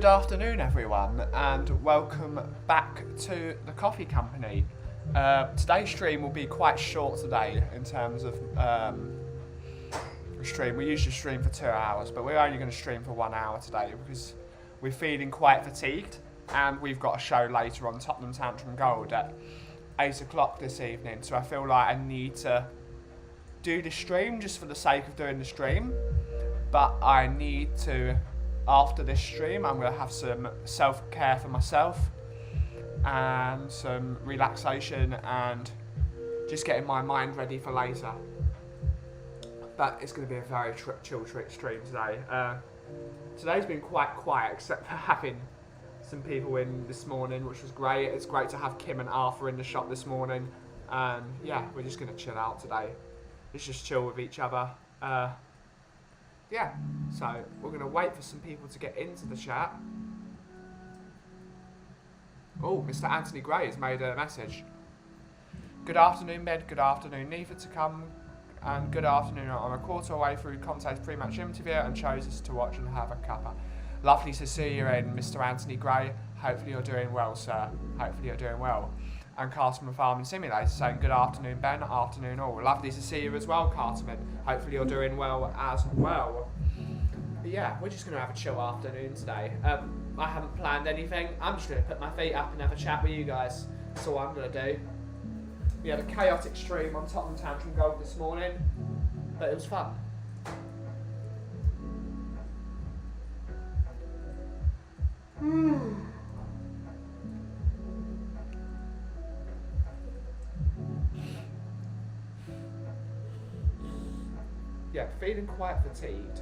Good afternoon everyone and welcome back to the Coffee Company. Today's stream will be quite short today in terms of the stream. We usually stream for 2 hours, but we're only going to stream for 1 hour today because we're feeling quite fatigued and we've got a show later on, Tottenham Tantrum Gold at 8 o'clock this evening, so I feel like I need to do the stream just for the sake of doing the stream, but I need to, after this stream, I'm going to have some self-care for myself and some relaxation and just getting my mind ready for later. But it's going to be a very chill stream today. Today's been quite quiet except for having some people in this morning, which was great. It's great to have Kim and Arthur in the shop this morning. And yeah, we're just going to chill out today. Let's just chill with each other. Yeah, so we're going to wait for some people to get into the chat. Oh, Mr. Anthony Gray has made a message. Good afternoon, Med. Good afternoon, Neither to come. And good afternoon. I'm a quarter way through Conte's pre-match interview and chose us to watch and have a cuppa. Lovely to see you in, Mr. Anthony Gray. Hopefully you're doing well, sir. Hopefully you're doing well. And Cartman Farming Simulator saying good afternoon, Ben. Afternoon all. Lovely to see you as well, Cartman. Hopefully you're doing well as well. But yeah, we're just going to have a chill afternoon today. I haven't planned anything. I'm just going to put my feet up and have a chat with you guys. That's all I'm going to do. We had a chaotic stream on Tottenham Tantrum Gold this morning, but it was fun. Yeah, feeling quite fatigued.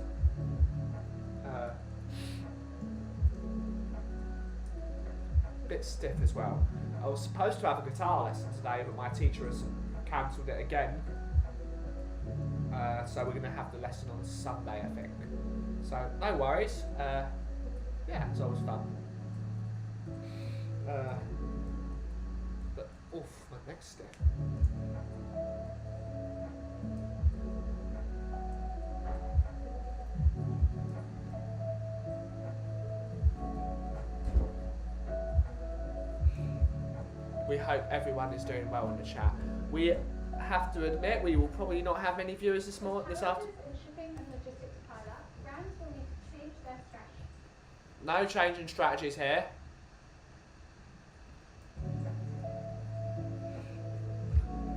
Bit stiff as well. I was supposed to have a guitar lesson today, but my teacher has cancelled it again. So we're going to have the lesson on Sunday, I think. So no worries. Yeah, it's always fun. But oof, my neck's stiff. We hope everyone is doing well in the chat. We have to admit we will probably not have many viewers this afternoon. No change in strategies here.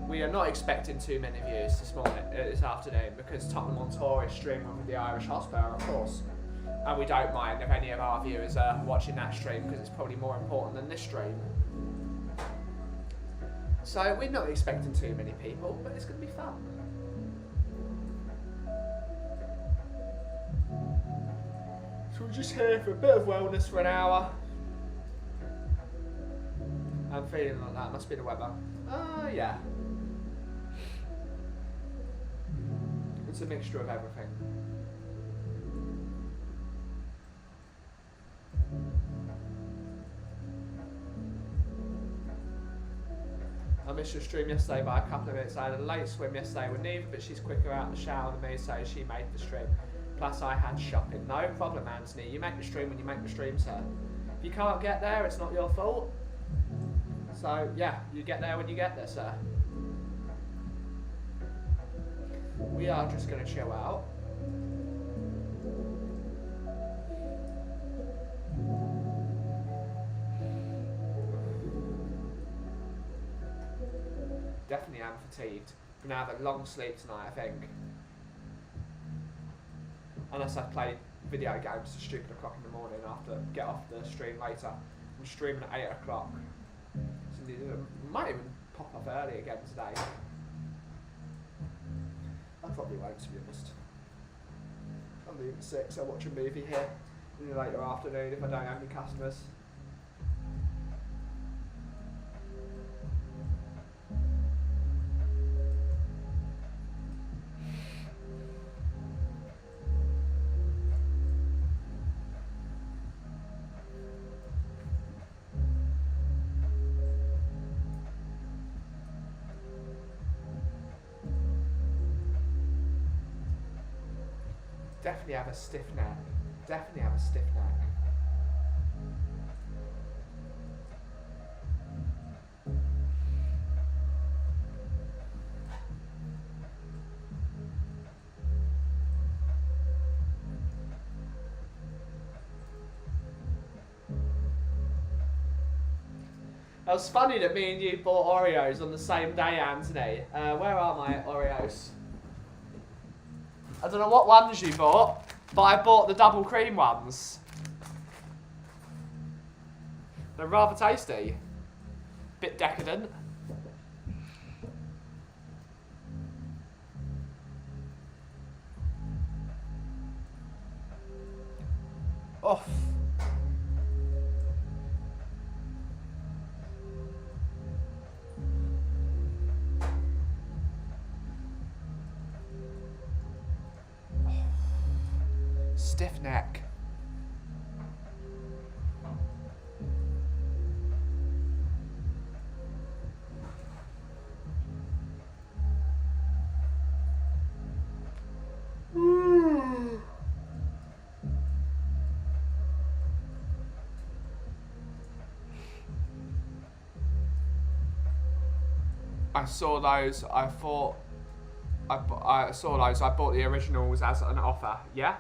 We are not expecting too many views this afternoon because Tottenham on Tour is streaming with the Irish Hospital, of course. And we don't mind if any of our viewers are watching that stream because it's probably more important than this stream. So we're not expecting too many people, but it's going to be fun. So we're just here for a bit of wellness for an hour. I'm feeling like that. Must be the weather. Yeah. It's a mixture of everything. I missed your stream yesterday by a couple of minutes. I had a late swim yesterday with Neve, but she's quicker out of the shower than me, so she made the stream. Plus I had shopping. No problem, Anthony. You make the stream when you make the stream, sir. If you can't get there, it's not your fault. So, yeah, you get there when you get there, sir. We are just going to chill out. Definitely am fatigued. I'm going to have a long sleep tonight, I think. Unless I play video games to stupid o'clock in the morning after get off the stream later. I'm streaming at 8 o'clock. So I might even pop up early again today. I probably won't, to be honest. I'm leaving at 6, I'll watch a movie here in the later afternoon if I don't have any customers. Definitely have a stiff neck. Definitely have a stiff neck. It was funny that me and you bought Oreos on the same day, Anthony. Where are my Oreos? I don't know what ones you bought, but I bought the double cream ones. They're rather tasty. Bit decadent. Oh. Stiff neck. I saw those. I thought I saw those. I bought the originals as an offer. Yeah.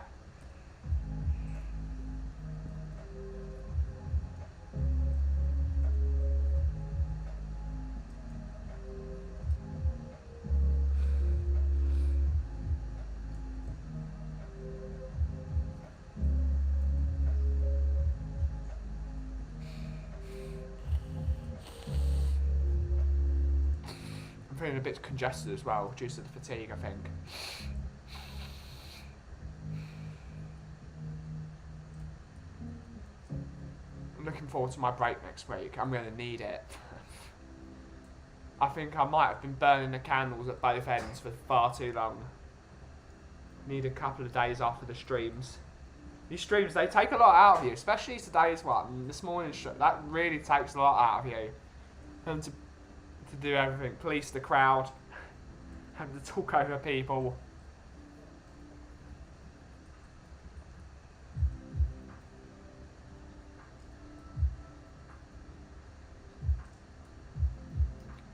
I'm feeling a bit congested as well due to the fatigue, I think. I'm looking forward to my break next week. I'm going to need it. I think I might have been burning the candles at both ends for far too long. Need a couple of days after the streams. These streams, they take a lot out of you, especially today's one. This morning's stream, that really takes a lot out of you. And to do everything, police the crowd, having to talk over people.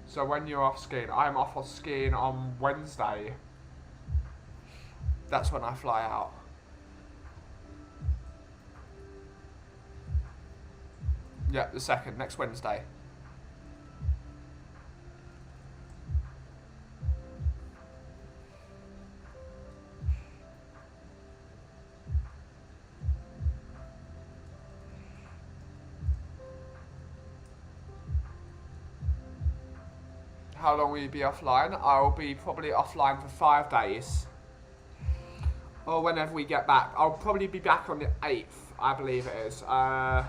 So when you're off skiing, I'm off skiing on Wednesday. That's when I fly out. Yeah, the 2nd, next Wednesday. How long will you be offline? I will be probably offline for 5 days. Or whenever we get back. I'll probably be back on the 8th, I believe it is. The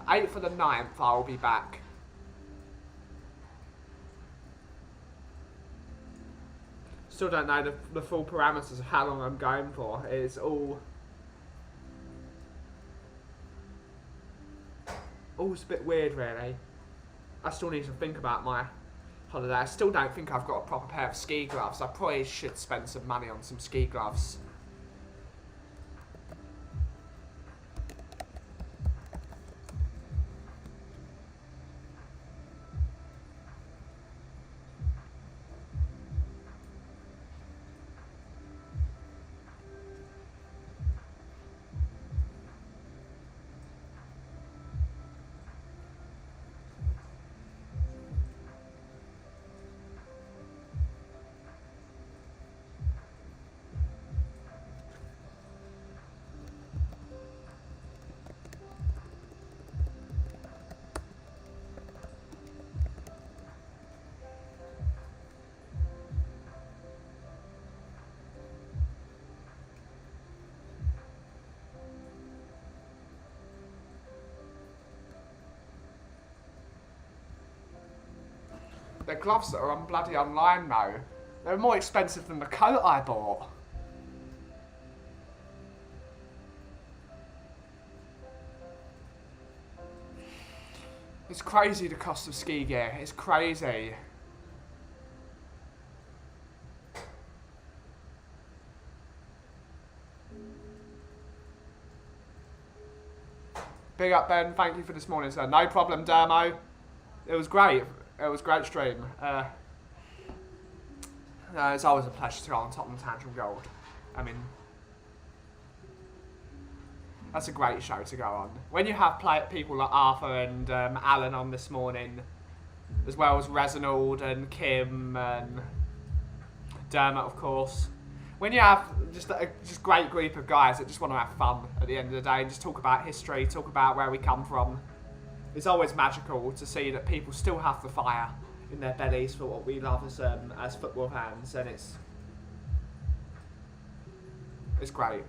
8th or the 9th I will be back. Still don't know the full parameters of how long I'm going for. It's all a bit weird, really. I still need to think about my holiday. I still don't think I've got a proper pair of ski gloves. I probably should spend some money on some ski gloves. The gloves that are on bloody online now, they're more expensive than the coat I bought. It's crazy, the cost of ski gear. It's crazy. Big up, Ben. Thank you for this morning, sir. No problem, Dermo. It was great. It was a great stream. It's always a pleasure to go on Tottenham Tantrum Gold. I mean, That's a great show to go on. When you have people like Arthur and Alan on this morning, as well as Reginald and Kim and Dermot, of course. When you have just a great group of guys that just want to have fun at the end of the day and just talk about history, talk about where we come from, it's always magical to see that people still have the fire in their bellies for what we love as football fans, and it's great.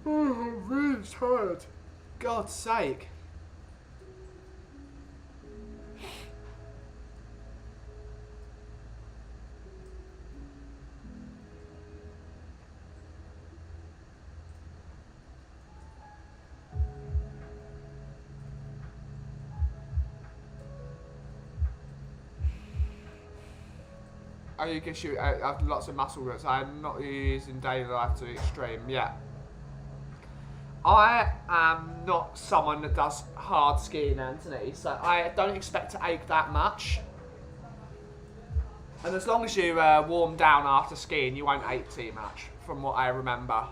Oh, I'm really tired. God's sake. I guess you have lots of muscle groups. I'm not using daily life to the extreme. Yeah. I am not someone that does hard skiing, Anthony, so I don't expect to ache that much. And as long as you warm down after skiing, you won't ache too much, from what I remember.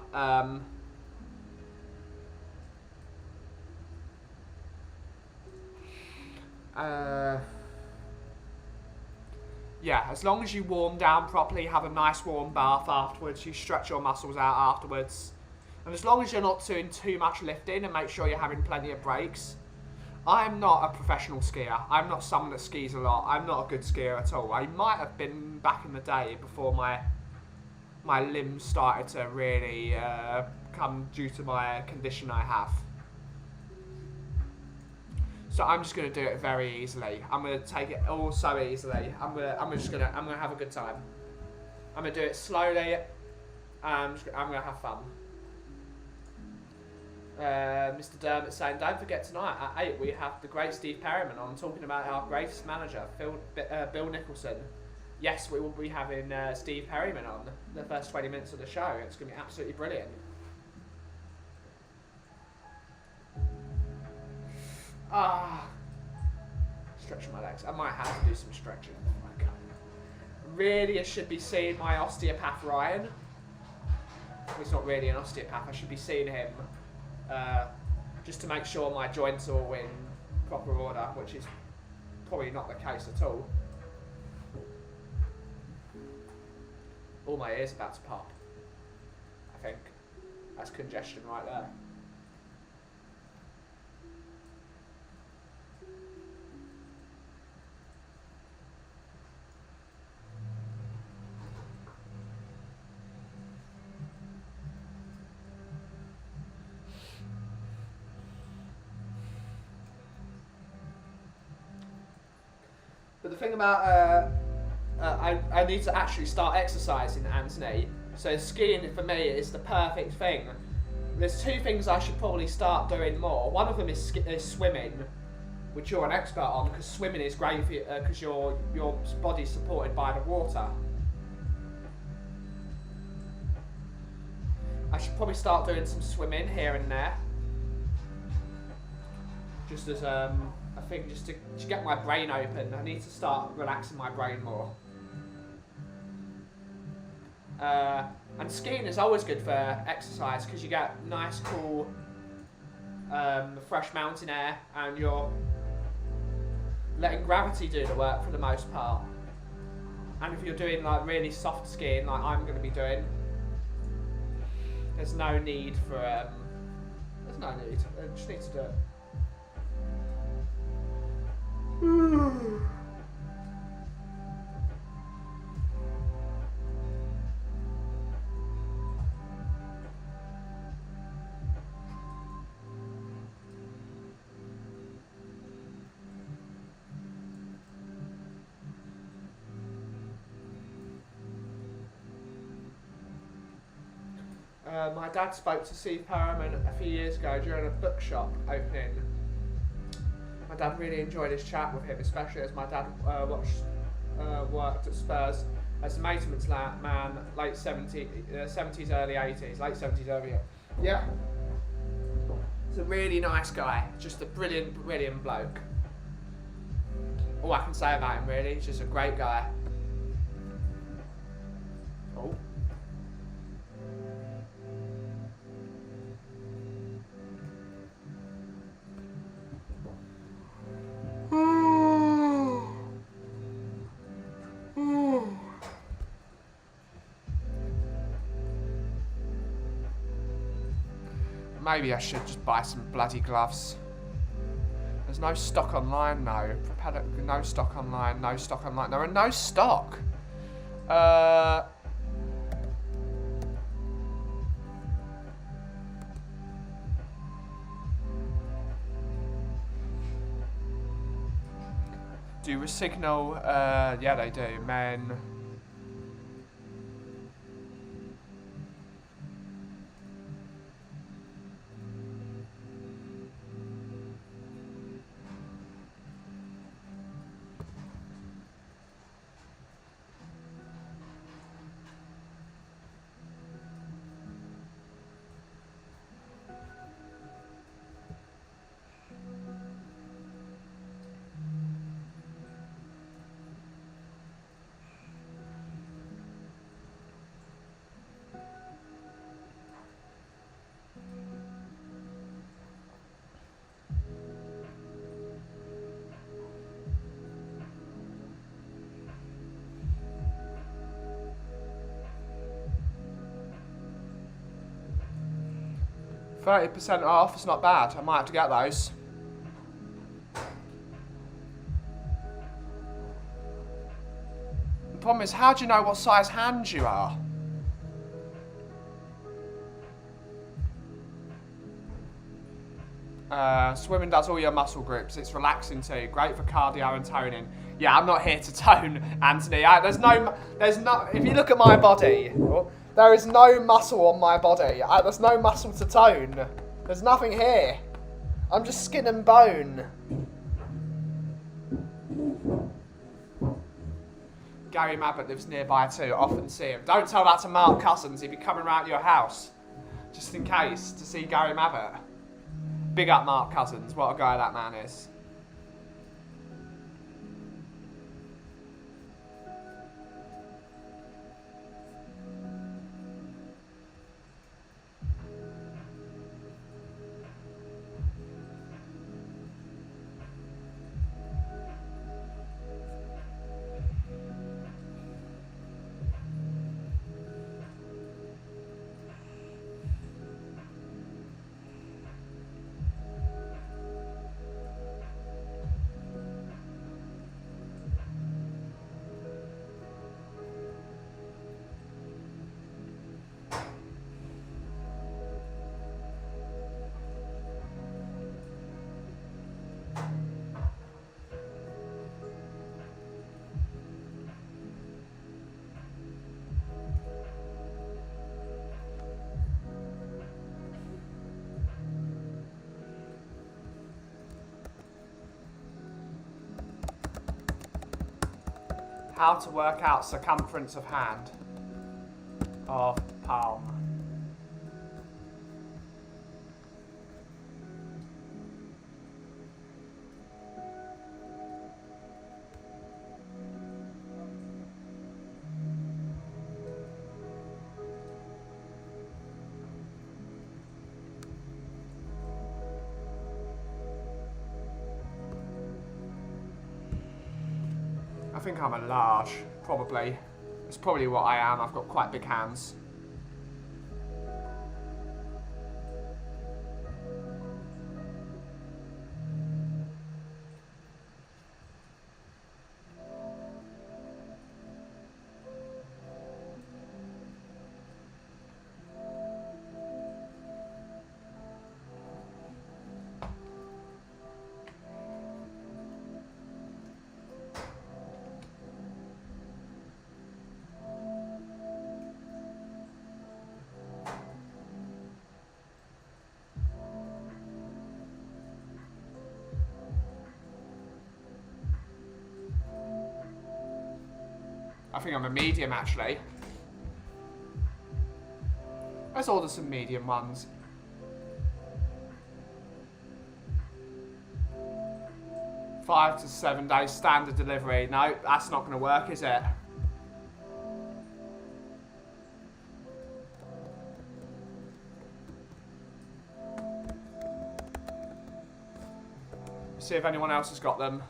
Yeah, as long as you warm down properly, have a nice warm bath afterwards, you stretch your muscles out afterwards, and as long as you're not doing too much lifting and make sure you're having plenty of breaks. I'm not a professional skier. I'm not someone that skis a lot. I'm not a good skier at all. I might have been back in the day before my limbs started to really come due to my condition I have. So I'm just going to do it very easily. I'm going to take it all so easily. I'm going to have a good time. I'm going to do it slowly. I'm going to have fun. Mr. Dermot saying, don't forget tonight at 8 we have the great Steve Perryman on talking about our greatest manager, Bill Nicholson. Yes, we will be having Steve Perryman on the first 20 minutes of the show. It's going to be absolutely brilliant. Stretching my legs. I might have to do some stretching. Okay. Really, I should be seeing my osteopath Ryan. He's not really an osteopath. I should be seeing him just to make sure my joints are all in proper order, which is probably not the case at all. All my ears about to pop. I think that's congestion right there. But the thing about I need to actually start exercising, Anthony. So skiing for me is the perfect thing. There's two things I should probably start doing more. One of them is swimming, which you're an expert on, because swimming is great for you, because your body's supported by the water. I should probably start doing some swimming here and there, just as a thing, just to get my brain open. I need to start relaxing my brain more. And skiing is always good for exercise because you get nice, cool, fresh mountain air, and you're letting gravity do the work for the most part. And if you're doing like really soft skiing, like I'm going to be doing, there's no need for there's no need. I just need to do it. My dad spoke to Steve Perryman a few years ago during a bookshop opening. My dad really enjoyed his chat with him, especially as my dad worked at Spurs as a maintenance man, late 70s, early 80s, late 70s, early. Yeah. He's a really nice guy, just a brilliant bloke. All I can say about him really, he's just a great guy. Maybe I should just buy some bloody gloves. There's no stock online, no. Propeller, no stock online, no stock online. There are no stock. Do Resignal, yeah they do, men. %30 off, it's not bad. I might have to get those. The problem is, how do you know what size hand you are? Swimming does all your muscle groups. It's relaxing too. Great for cardio and toning. Yeah, I'm not here to tone, Anthony. There's no. If you look at my body, there is no muscle on my body. There's no muscle to tone. There's nothing here. I'm just skin and bone. Gary Mabbott lives nearby too. Often see him. Don't tell that to Mark Cousins. He'd be coming round to your house, just in case, to see Gary Mabbott. Big up Mark Cousins. What a guy that man is. How to work out circumference of hand. Of palm. I think I'm a large, probably. It's probably what I am. I've got quite big hands. I think I'm a medium, actually. Let's order some medium ones. Five to 7 days standard delivery. No, that's not going to work, is it? See if anyone else has got them.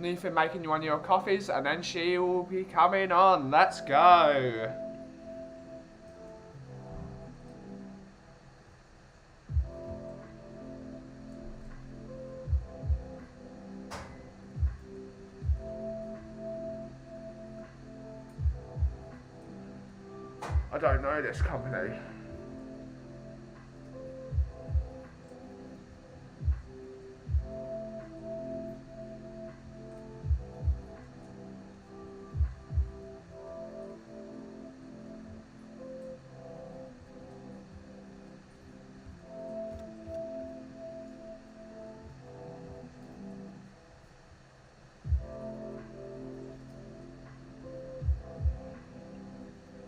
Nathan making you one of your coffees, and then she will be coming on. Let's go. I don't know this company.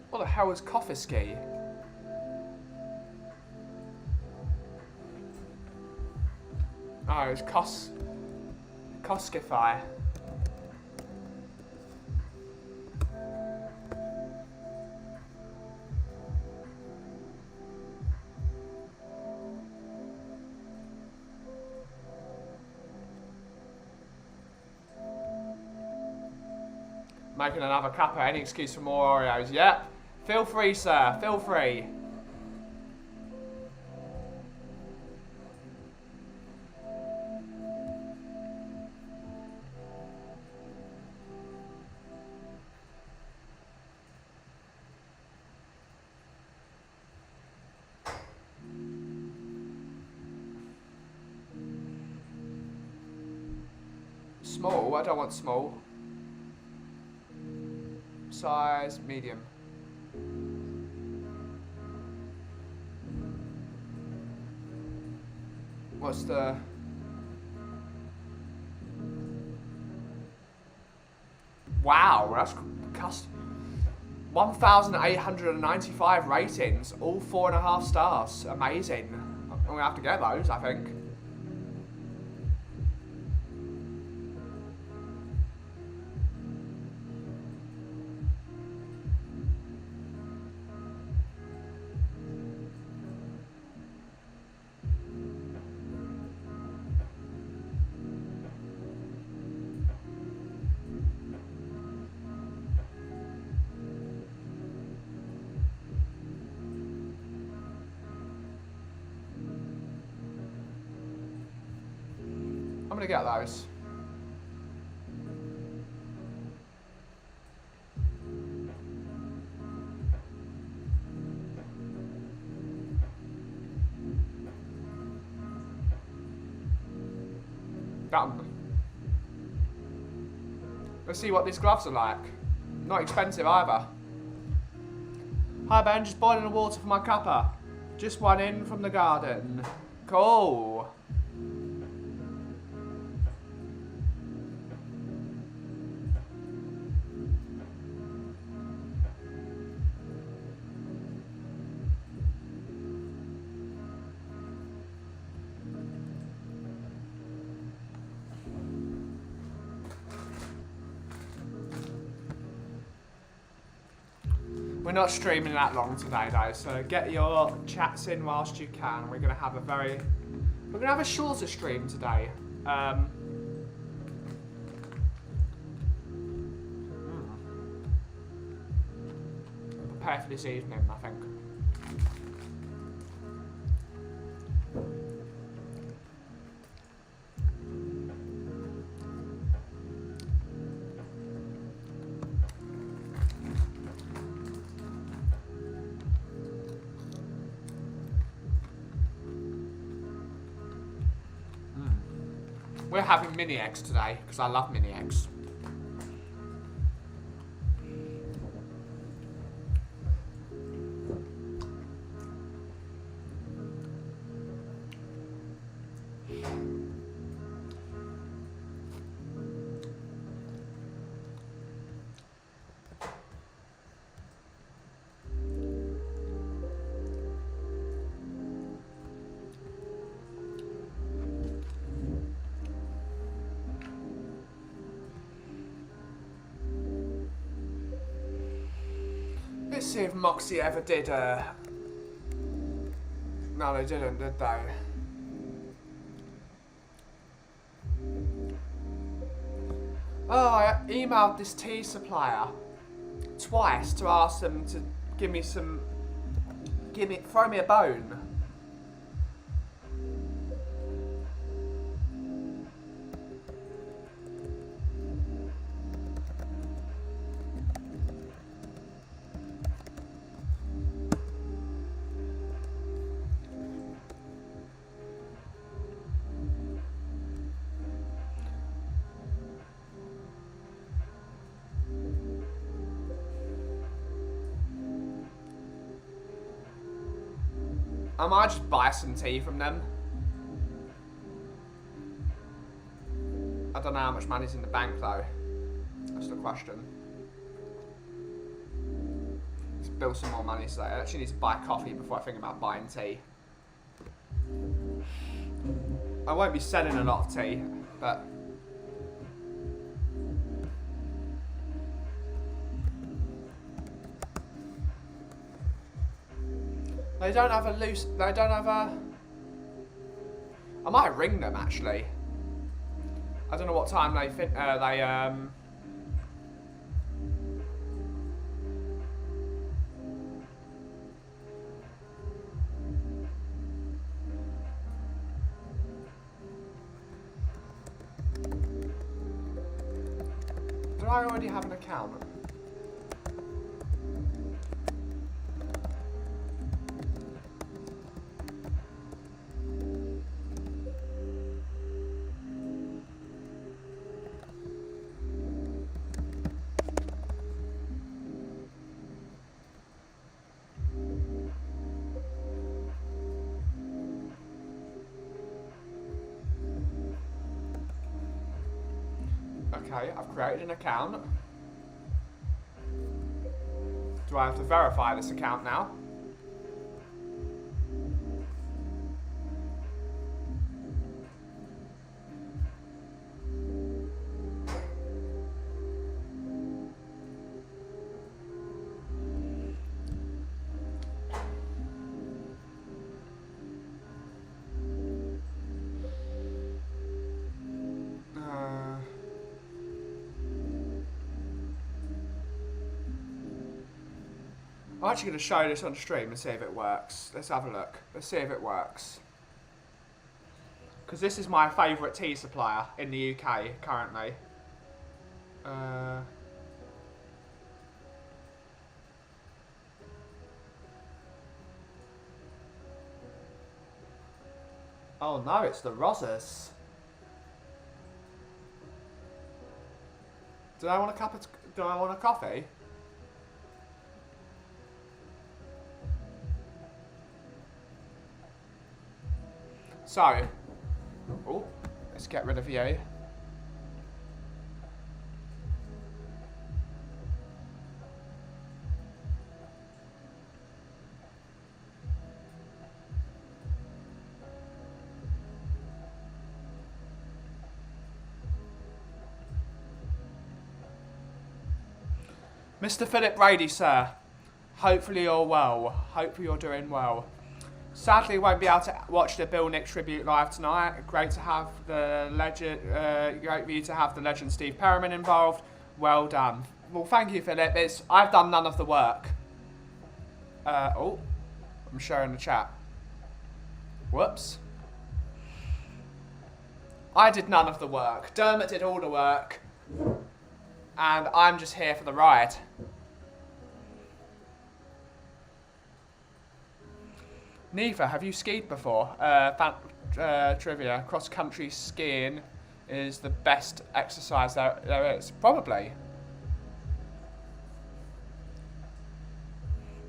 What the hell is Kauffie? Oh, it's Koskify. Making another cuppa. Any excuse for more Oreos? Yep. Feel free, sir. Feel free. Small? I don't want small. Size medium. What's the... Wow, that's 1,895 ratings, all 4.5 stars. Amazing. I'm gonna have to get those, I think. I'm gonna get those. Done. Let's see what these gloves are like. Not expensive either. Hi Ben, just boiling the water for my cuppa. Just one in from the garden. Cool. We're not streaming that long today though, so get your chats in whilst you can. We're gonna have a shorter stream today. Prepare for this evening, I think. We're having mini eggs today, because I love mini eggs. Let's see if Moxie ever did No, they didn't, did they? Oh, I emailed this tea supplier twice to ask them to throw me a bone. I might just buy some tea from them. I don't know how much money's in the bank though. That's the question. Let's build some more money so I actually need to buy coffee before I think about buying tea. I won't be selling a lot of tea, but they don't have a I might ring them actually. I don't know what time they do I already have an account? Okay, I've created an account. Do I have to verify this account now? I'm actually going to show this on stream and see if it works. Let's have a look. Let's see if it works. Because this is my favourite tea supplier in the UK currently. Oh no, it's the Rosas. Do I want a coffee? So, oh, let's get rid of you. Mr. Philip Brady, sir. Hopefully you're well. Hopefully you're doing well. Sadly, won't be able to watch the Bill Nick tribute live tonight. Great to have the legend. Great for you to have the legend Steve Perriman involved. Well done. Well, thank you, Philip. I've done none of the work. Oh, I'm sharing the chat. Whoops. I did none of the work. Dermot did all the work, and I'm just here for the ride. Neither, have you skied before? Trivia, cross-country skiing is the best exercise there is. Probably.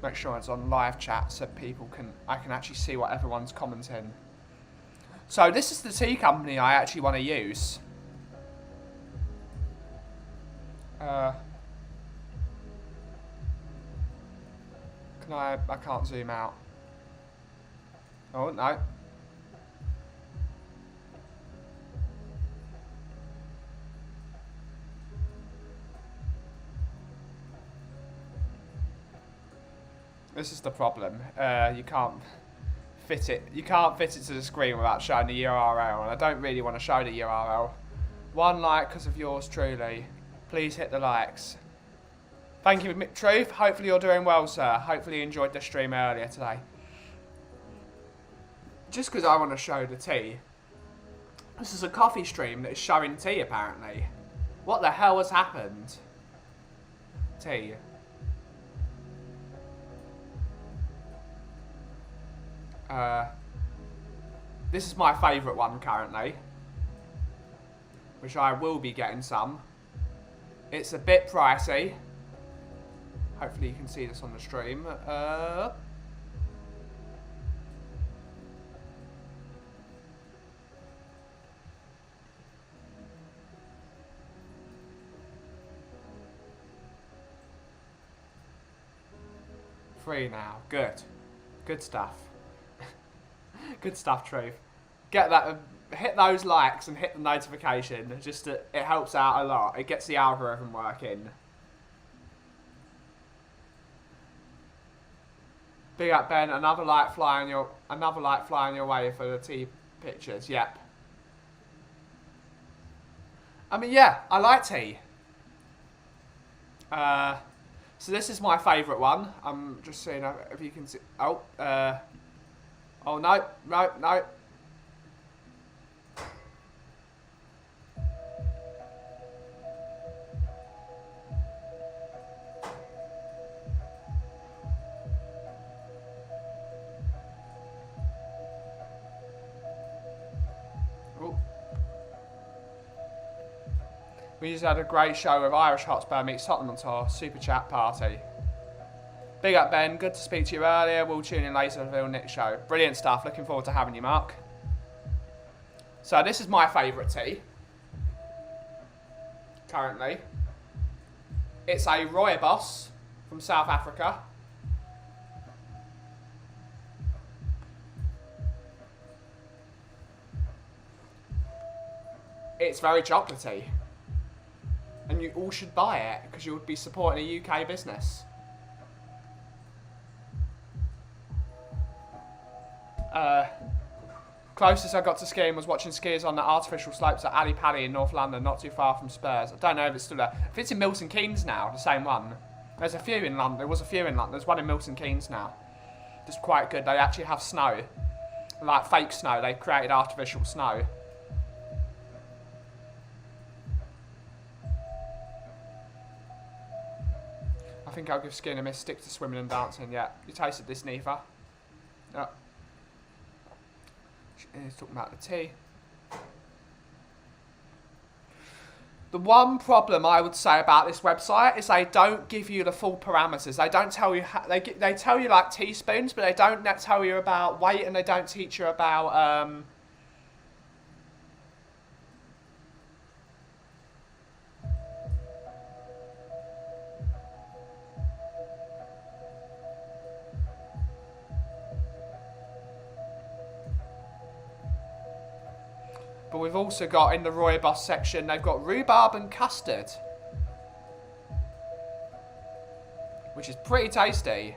Make sure it's on live chat so I can actually see what everyone's commenting. So this is the tea company I actually want to use. I can't zoom out. Oh, no. This is the problem. You can't fit it. You can't fit it to the screen without showing the URL, and I don't really want to show the URL. One like because of yours truly. Please hit the likes. Thank you, Truth. Hopefully you're doing well, sir. Hopefully you enjoyed the stream earlier today. Just because I want to show the tea. This is a coffee stream that is showing tea, apparently. What the hell has happened? Tea. This is my favourite one currently, which I will be getting some. It's a bit pricey. Hopefully you can see this on the stream. Free now. Good. Good stuff. Good stuff, Truth. Get that, hit those likes and hit the notification. Just it helps out a lot. It gets the algorithm working. Big up, Ben. Another like flying your way for the tea pictures. Yep. I mean, yeah, I like tea. So this is my favourite one. I'm just seeing if you can see. Oh, oh no, no, no. We just had a great show with Irish Hotspur meets Tottenham on tour. Super chat party. Big up, Ben. Good to speak to you earlier. We'll tune in later for the next show. Brilliant stuff. Looking forward to having you, Mark. So this is my favourite tea. Currently. It's a Rooibos from South Africa. It's very chocolatey. And you all should buy it, because you would be supporting a UK business. Closest I got to skiing was watching skiers on the artificial slopes at Ali Pali in North London, not too far from Spurs. I don't know if it's still there. If it's in Milton Keynes now, the same one. There's a few in London. There was a few in London. There's one in Milton Keynes now. It's quite good. They actually have snow. Like fake snow. They've created artificial snow. I think I'll give skiing a miss. Stick to swimming and dancing. Yeah, you tasted this, Nifa. Yeah. He's talking about the tea. The one problem I would say about this website is they don't give you the full parameters. They don't tell you how, they tell you like teaspoons, but they don't tell you about weight, and they don't teach you about But we've also got, in the Rooibos section, they've got rhubarb and custard. Which is pretty tasty.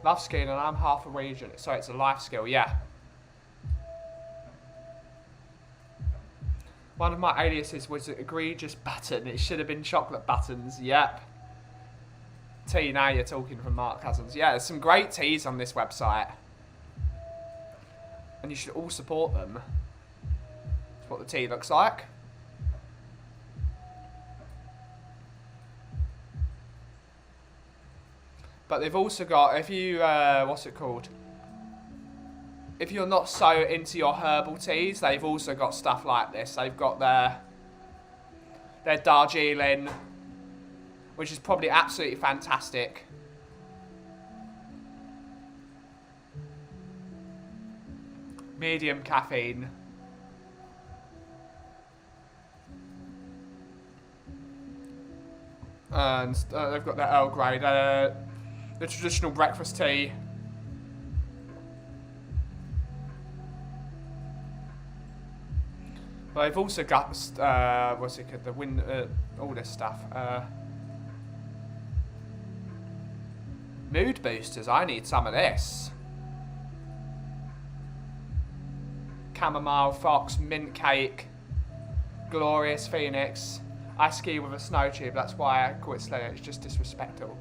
Love skiing, and I'm half a region, so it's a life skill, yeah. One of my aliases was egregious button. It should have been chocolate buttons, yep. Tea, now you're talking from Mark Cousins. Yeah, there's some great teas on this website. And you should all support them. That's what the tea looks like. But they've also got, if you, what's it called? If you're not so into your herbal teas, they've also got stuff like this. They've got their Darjeeling, which is probably absolutely fantastic. Medium caffeine. And they've got their Earl Grey, the traditional breakfast tea. But they've also got, what's it called, the wind, all this stuff. Mood boosters, I need some of this. chamomile, fox, mint cake, glorious phoenix. I ski with a snow tube, that's why I call it sledding. It's just disrespectful.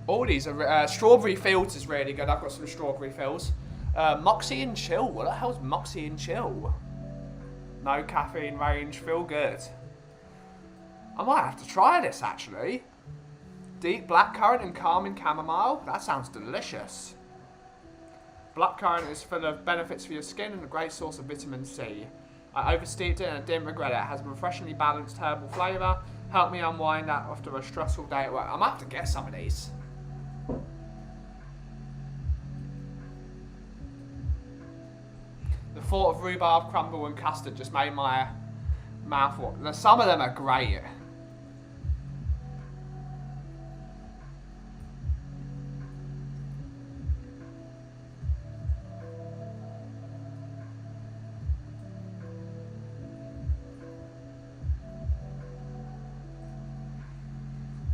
All these are strawberry fields is really good. I've got some strawberry fields. Moxie and chill. What the hell's Moxie and chill? No caffeine range. Feel good. I might have to try this actually. Deep blackcurrant and calming chamomile. That sounds delicious. Blackcurrant is full of benefits for your skin and a great source of vitamin C. I oversteeped it and I didn't regret it. It has a refreshingly balanced herbal flavour. Help me unwind that after a stressful day at work. I might have to get some of these. The thought of rhubarb crumble and custard just made my mouth water. Some of them are great.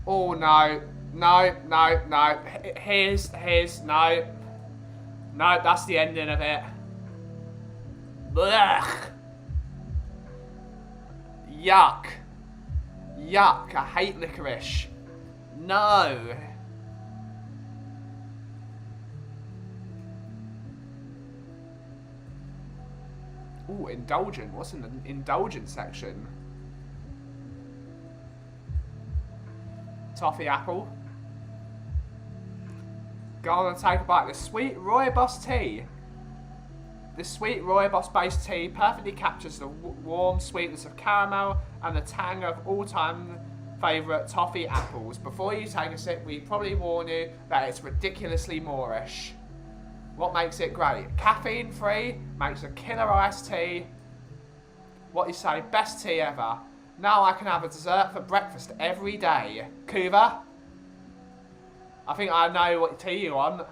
Oh no, no, no, no. Here's, no. No, that's the ending of it. Blech. Yuck. Yuck, I hate licorice. No. Ooh, indulgent. What's in the indulgent section? Toffee apple. Go on and take a bite of the sweet rooibos tea. This sweet rooibos based tea perfectly captures the warm sweetness of caramel and the tang of all-time favourite toffee apples. Before you take a sip, we probably warn you that it's ridiculously Moorish. What makes it great? Caffeine free, makes a killer iced tea. What you say, best tea ever. Now I can have a dessert for breakfast every day. Kuva? I think I know what tea you want.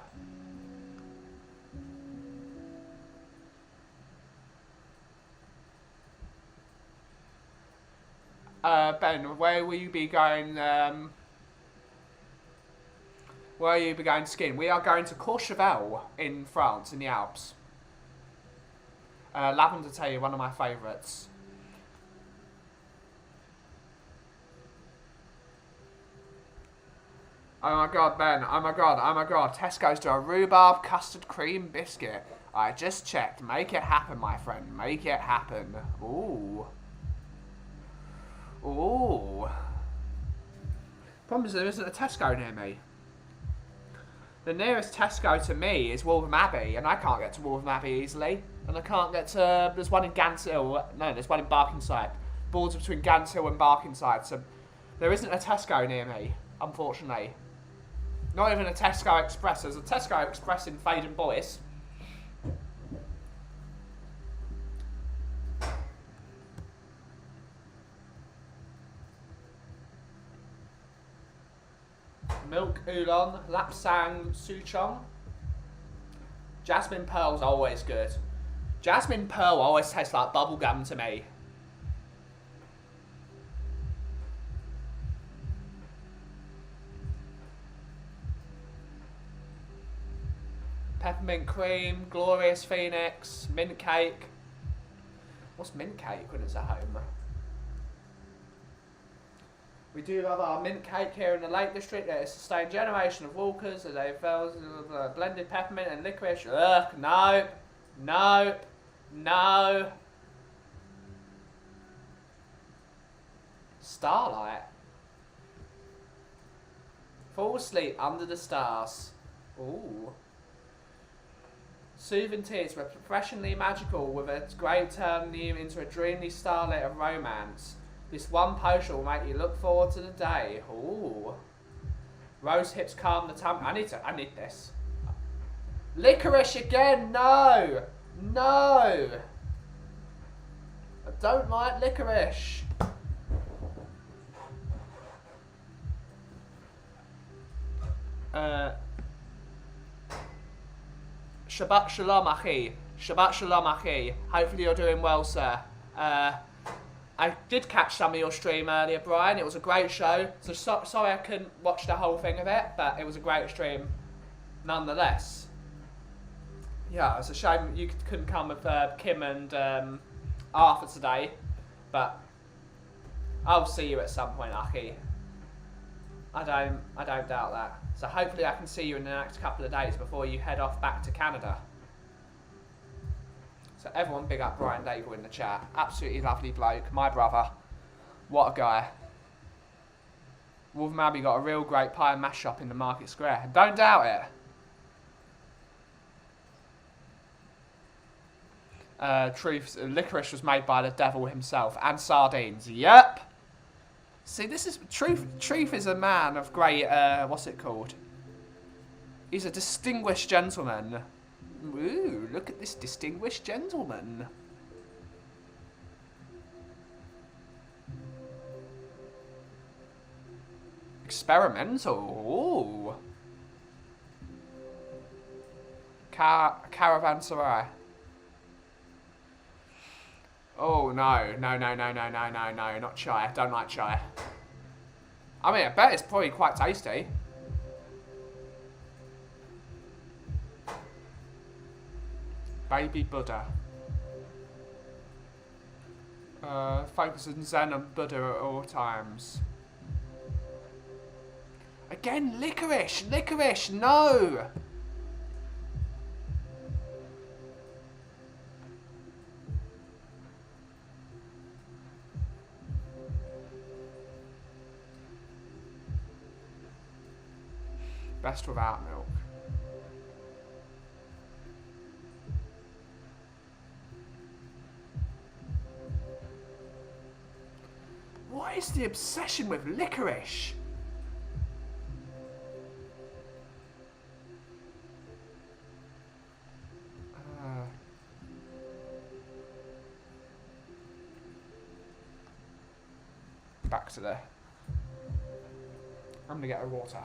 Ben, where will you be going? Where will you be going skiing? We are going to Courchevel in France, in the Alps. Lavender tea, one of my favourites. Oh my god, Ben. Oh my god, oh my god. Tesco's do a rhubarb custard cream biscuit. I just checked. Make it happen, my friend. Make it happen. Ooh. Ooh. Problem is there isn't a Tesco near me. The nearest Tesco to me is Waltham Abbey, and I can't get to Waltham Abbey easily. And I can't get to... There's one in Gants Hill. No, there's one in Barkingside. Borders between Gants Hill and Barkingside. So there isn't a Tesco near me, unfortunately. Not even a Tesco Express. There's a Tesco Express in Faden Boyce. Milk Oolong, Lapsang Souchong. Jasmine Pearl's always good. Jasmine Pearl always tastes like bubblegum to me. Peppermint cream, glorious phoenix, mint cake. What's mint cake when it's at home? We do love our mint cake here in the Lake District. It has sustained a generation of walkers as they fell blended peppermint and licorice. Ugh, no, no, no. Starlight. Fall asleep under the stars. Ooh. Soothing tea is refreshingly magical with a great turning you into a dreamy starlet of romance. This one potion will make you look forward to the day. Ooh. Rose hips calm the tummy. I need this. Licorice again, no! No! I don't like licorice. Shabbat Shalom, Achi. Shabbat Shalom, Achi. Hopefully you're doing well, sir. I did catch some of your stream earlier, Brian. It was a great show. So sorry I couldn't watch the whole thing of it, but it was a great stream nonetheless. Yeah, it's a shame you couldn't come with Kim and Arthur today, but I'll see you at some point, Aki. I don't doubt that. So hopefully I can see you in the next couple of days before you head off back to Canada. So everyone big up Brian Daigle in the chat. Absolutely lovely bloke. My brother. What a guy. Wolverham Abbey got a real great pie and mash shop in the Market Square. Don't doubt it. Truth, licorice was made by the devil himself. And sardines. Yep. See, this is... Truth is a man of great... what's it called? He's a distinguished gentleman. Ooh, look at this distinguished gentleman. Experimental. Ooh. Caravanserai. Oh, no, not chai. I don't like chai. I mean, I bet it's probably quite tasty. Baby Buddha. Focus on Zen and Buddha at all times. Again, licorice! Licorice! No! Best without milk. What is the obsession with licorice? Back to there. I'm gonna get a water.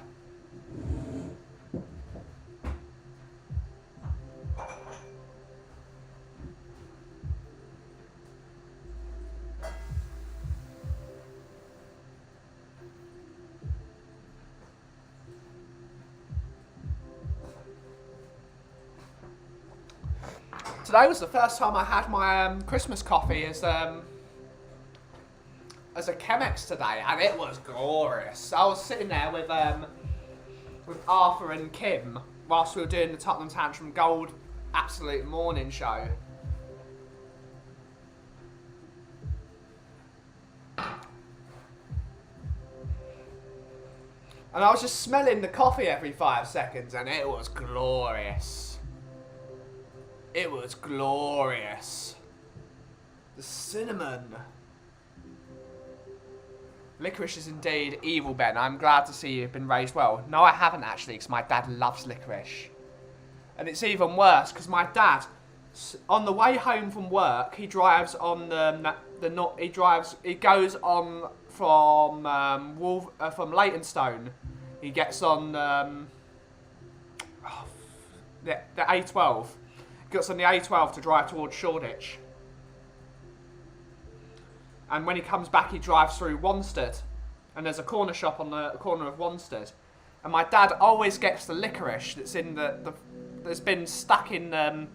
Today was the first time I had my Christmas coffee as a Chemex today, and it was glorious. I was sitting there with Arthur and Kim whilst we were doing the Tottenham Tantrum Gold Absolute Morning Show. And I was just smelling the coffee every 5 seconds, and it was glorious. It was glorious. The cinnamon. Licorice is indeed evil, Ben. I'm glad to see you've been raised well. No, I haven't actually, because my dad loves licorice. And it's even worse, because my dad, on the way home from work, he drives on he goes on from Leytonstone. He gets on the A12. Gets on the A12 to drive towards Shoreditch. And when he comes back, he drives through Wanstead. And there's a corner shop on the corner of Wanstead. And my dad always gets the licorice that's in that's been stuck in the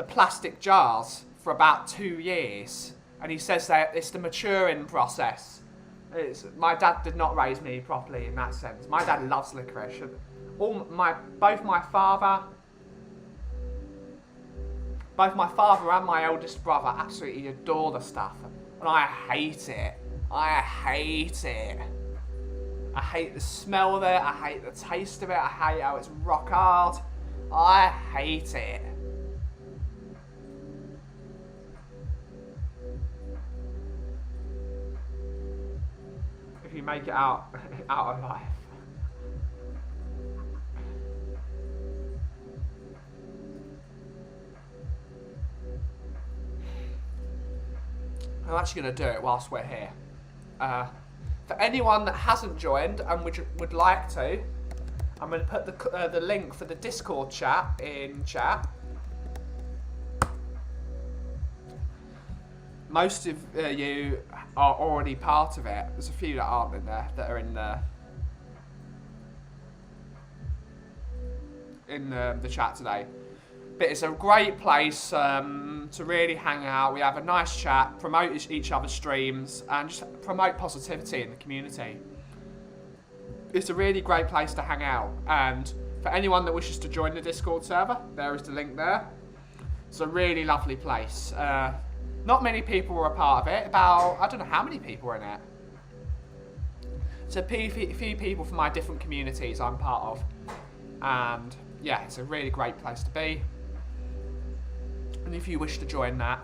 plastic jars for about 2 years. And he says that it's the maturing process. My dad did not raise me properly in that sense. My dad loves licorice. Both my father and my eldest brother absolutely adore the stuff. And I hate it. I hate it. I hate the smell of it. I hate the taste of it. I hate how it's rock hard. I hate it. If you make it out alive. I'm actually going to do it whilst we're here. For anyone that hasn't joined and would like to, I'm going to put the link for the Discord chat in chat. most of you are already part of it. There's a few that aren't in there, that are in the chat today. But it's a great place to really hang out. We have a nice chat, promote each other's streams, and just promote positivity in the community. It's a really great place to hang out. And for anyone that wishes to join the Discord server, there is the link there. It's a really lovely place. Not many people were a part of it. About, I don't know how many people were in it. It's a few people from my different communities I'm part of. And yeah, it's a really great place to be. And if you wish to join that,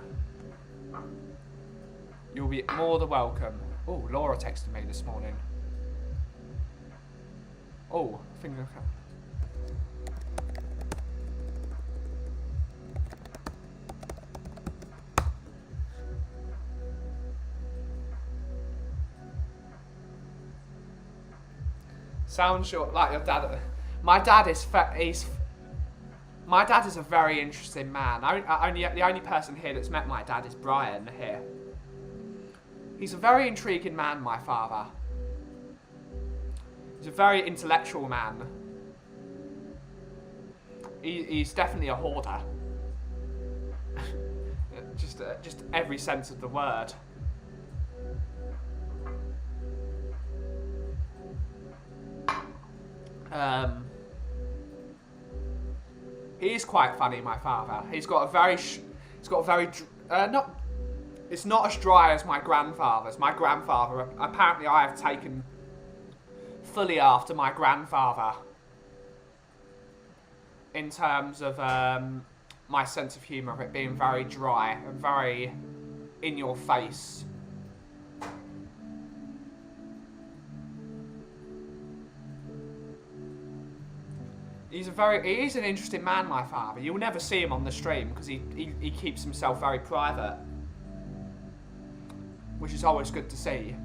you'll be more than welcome. Oh, Laura texted me this morning. Oh, I think okay. Sounds short like your dad. My dad is a very interesting man. The only person here that's met my dad is Brian here. He's a very intriguing man, my father. He's a very intellectual man. He's definitely a hoarder. just every sense of the word. He is quite funny, my father. It's not as dry as my grandfather's. My grandfather, apparently I have taken fully after my grandfather in terms of my sense of humour, of it being very dry and very in your face. He is an interesting man, my father. You'll never see him on the stream because he keeps himself very private, which is always good to see.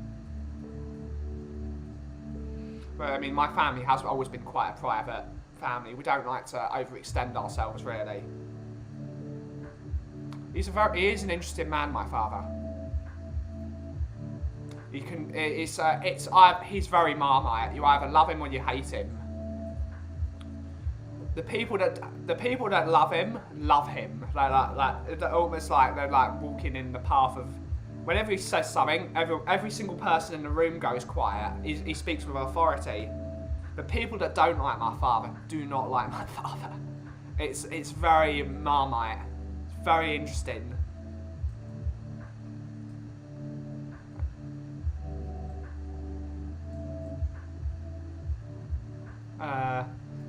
But I mean, my family has always been quite a private family. We don't like to overextend ourselves, really. He is an interesting man, my father. He's very Marmite. You either love him or you hate him. The people that love him. Like almost like they're like walking in the path of. Whenever he says something, every single person in the room goes quiet. He speaks with authority. The people that don't like my father do not like my father. It's very Marmite. It's very interesting.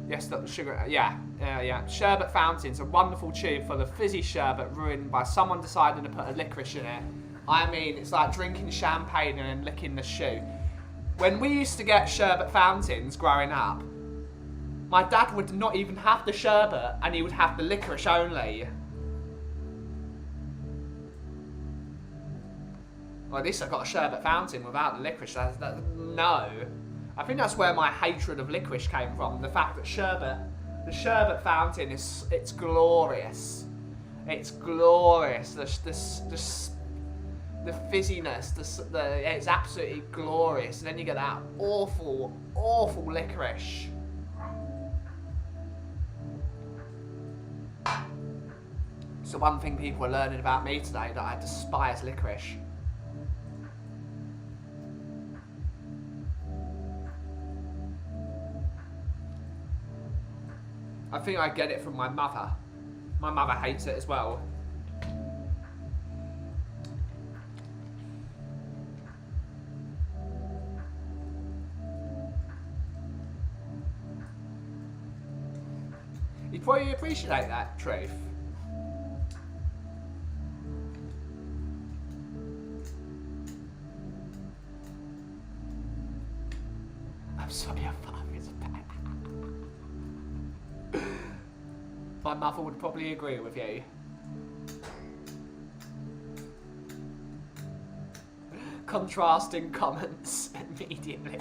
Yes, the sugar. Yeah. Sherbet fountains, a wonderful tube full of fizzy sherbet ruined by someone deciding to put a licorice in it. I mean, it's like drinking champagne and then licking the shoe. When we used to get sherbet fountains growing up, my dad would not even have the sherbet and he would have the licorice only. Well, at least I got a sherbet fountain without the licorice. No. I think that's where my hatred of licorice came from. The fact that the sherbet fountain it's glorious. It's glorious. The fizziness, it's absolutely glorious. And then you get that awful, awful licorice. It's the one thing people are learning about me today, that I despise licorice. I think I get it from my mother. My mother hates it as well. You'd probably appreciate that, Truth. I'm sorry, your father is a bad. My mother would probably agree with you. Contrasting comments immediately.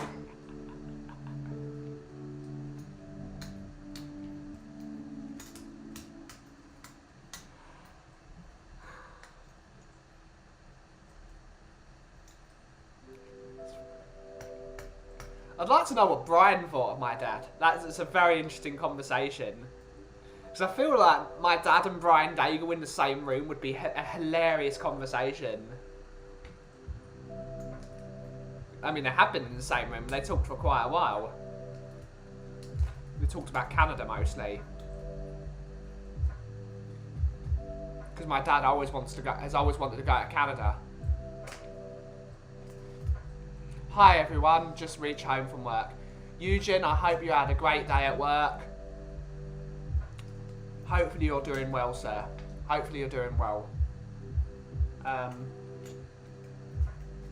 I'd like to know what Brian thought of my dad. It's a very interesting conversation. Because I feel like my dad and Brian Daigle in the same room would be a hilarious conversation. I mean, they have been in the same room. They talked for quite a while. We talked about Canada mostly. Because my dad has always wanted to go to Canada. Hi everyone, just reached home from work. Eugene, I hope you had a great day at work. Hopefully you're doing well, sir. Hopefully you're doing well.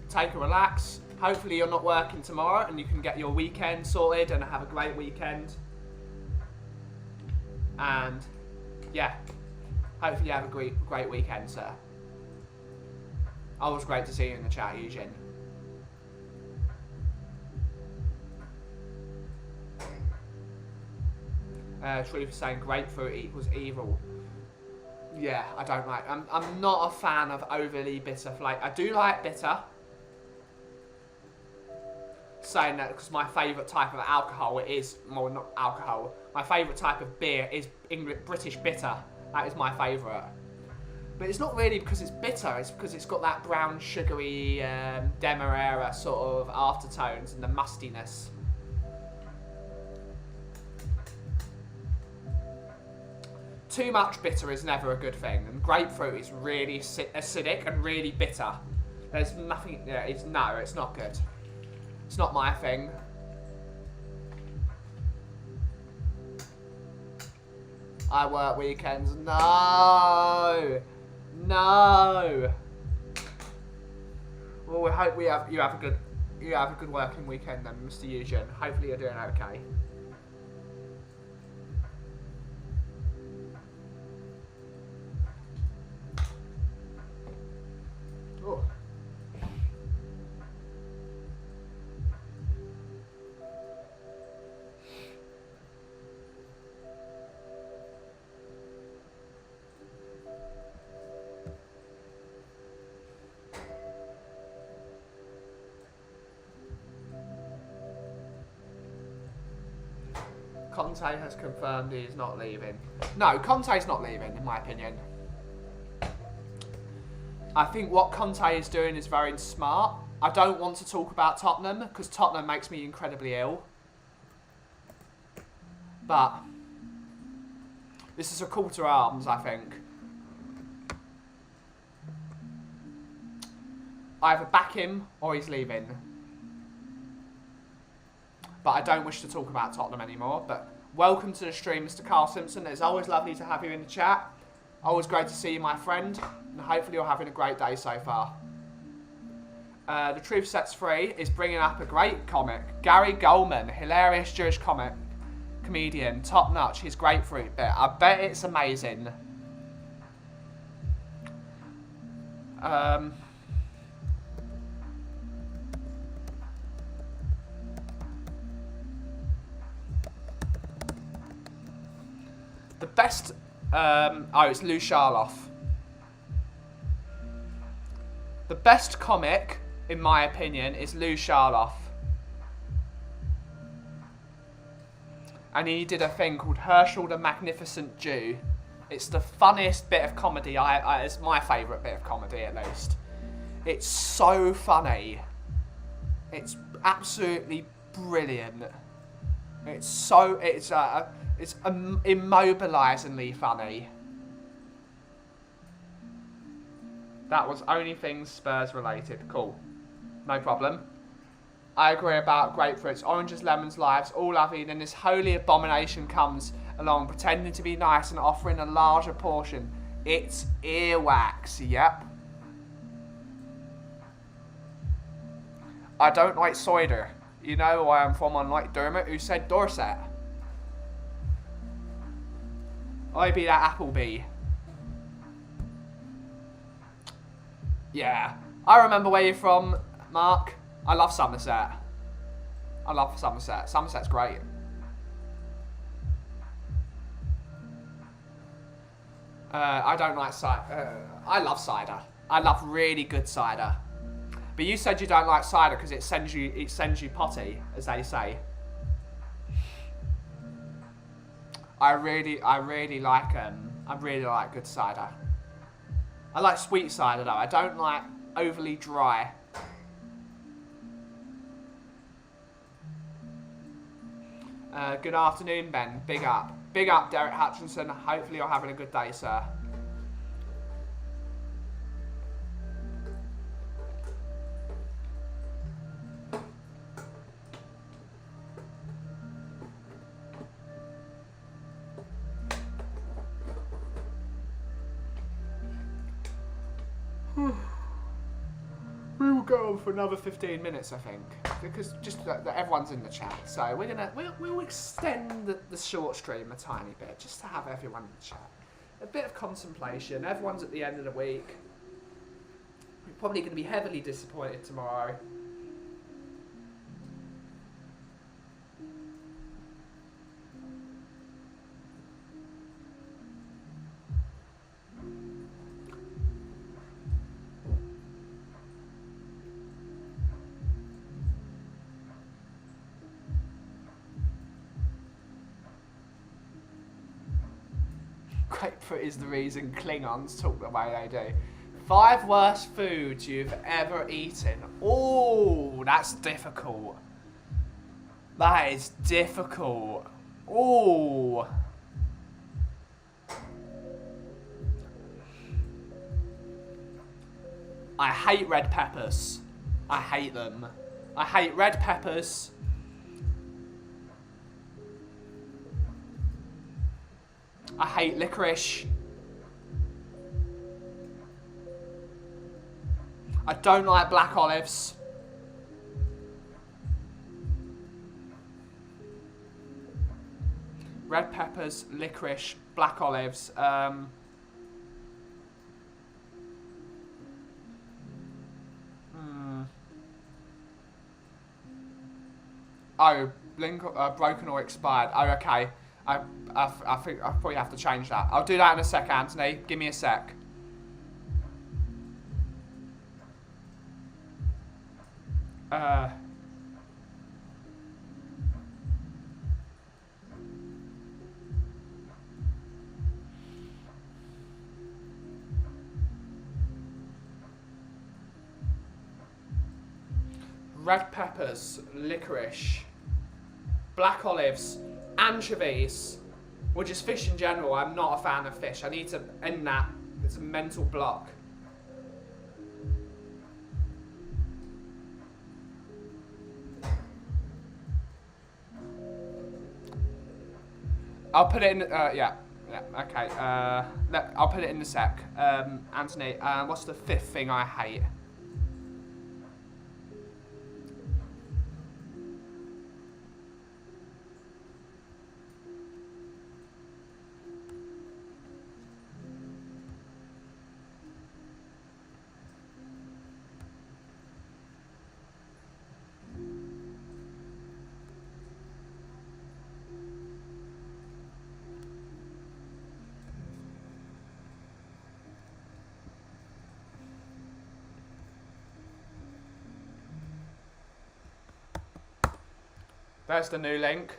Take a relax. Hopefully you're not working tomorrow and you can get your weekend sorted and have a great weekend. And yeah, hopefully you have a great weekend, sir. Always great to see you in the chat, Eugene. Truth is saying grapefruit equals evil. Yeah, I don't like. I'm not a fan of overly bitter flavour. I do like bitter. Saying that because my favourite type of alcohol is, well, not alcohol. My favourite type of beer is British bitter. That is my favourite. But it's not really because it's bitter. It's because it's got that brown sugary Demerara sort of aftertones and the mustiness. Too much bitter is never a good thing, and grapefruit is really acidic and really bitter. There's nothing. Yeah, it's not good. It's not my thing. I work weekends. No. Well, we hope you have a good working weekend then, Mr. Eugene. Hopefully you're doing okay. Oh. Conte has confirmed he is not leaving. No, Conte's not leaving, in my opinion. I think what Conte is doing is very smart. I don't want to talk about Tottenham because Tottenham makes me incredibly ill. But this is a call to arms, I think. Either back him or he's leaving. But I don't wish to talk about Tottenham anymore. But welcome to the stream, Mr. Carl Simpson. It's always lovely to have you in the chat. Always great to see you, my friend. And hopefully you're having a great day so far. The Truth Sets Free is bringing up a great comic. Gary Goldman, hilarious Jewish comedian, top notch, his grapefruit bit. I bet it's amazing. The best, it's Lou Charloff. The best comic, in my opinion, is Lou Charloff. And he did a thing called Herschel the Magnificent Jew. It's the funniest bit of comedy, it's my favourite bit of comedy at least. It's so funny. It's absolutely brilliant. It's immobilisingly funny. That was only things Spurs related. Cool. No problem. I agree about grapefruits, oranges, lemons, lives, all lovely. Then this holy abomination comes along, pretending to be nice and offering a larger portion. It's earwax. Yep. I don't like cider. You know where I'm from, unlike Dermot, who said Dorset. I be that Appleby. Yeah. I remember where you're from, Mark. I love Somerset. I love Somerset. Somerset's great. I don't like cider. I love cider. I love really good cider. But you said you don't like cider because it sends you potty, as they say. I really like good cider. I like sweet cider though. I don't like overly dry. Good afternoon, Ben. Big up. Big up, Derek Hutchinson. Hopefully you're having a good day, sir. We will go on for another 15 minutes, I think, because just that everyone's in the chat. So we'll extend the short stream a tiny bit, just to have everyone in the chat. A bit of contemplation. Everyone's at the end of the week. We're probably going to be heavily disappointed tomorrow. Grapefruit is the reason Klingons talk the way they do. 5 worst foods you've ever eaten. Oh, that's difficult. That is difficult. Oh. I hate red peppers. I hate them. I hate red peppers. I hate licorice. I don't like black olives. Red peppers, licorice, black olives. Oh, broken or expired. Oh, okay. I think I probably have to change that. I'll do that in a sec, Anthony. Give me a sec. Red peppers, licorice, black olives, anchovies, or just fish in general. I'm not a fan of fish. I need to end that. It's a mental block. I'll put it in, yeah, okay. I'll put it in a sec. Anthony, what's the 5th thing I hate? There's the new link.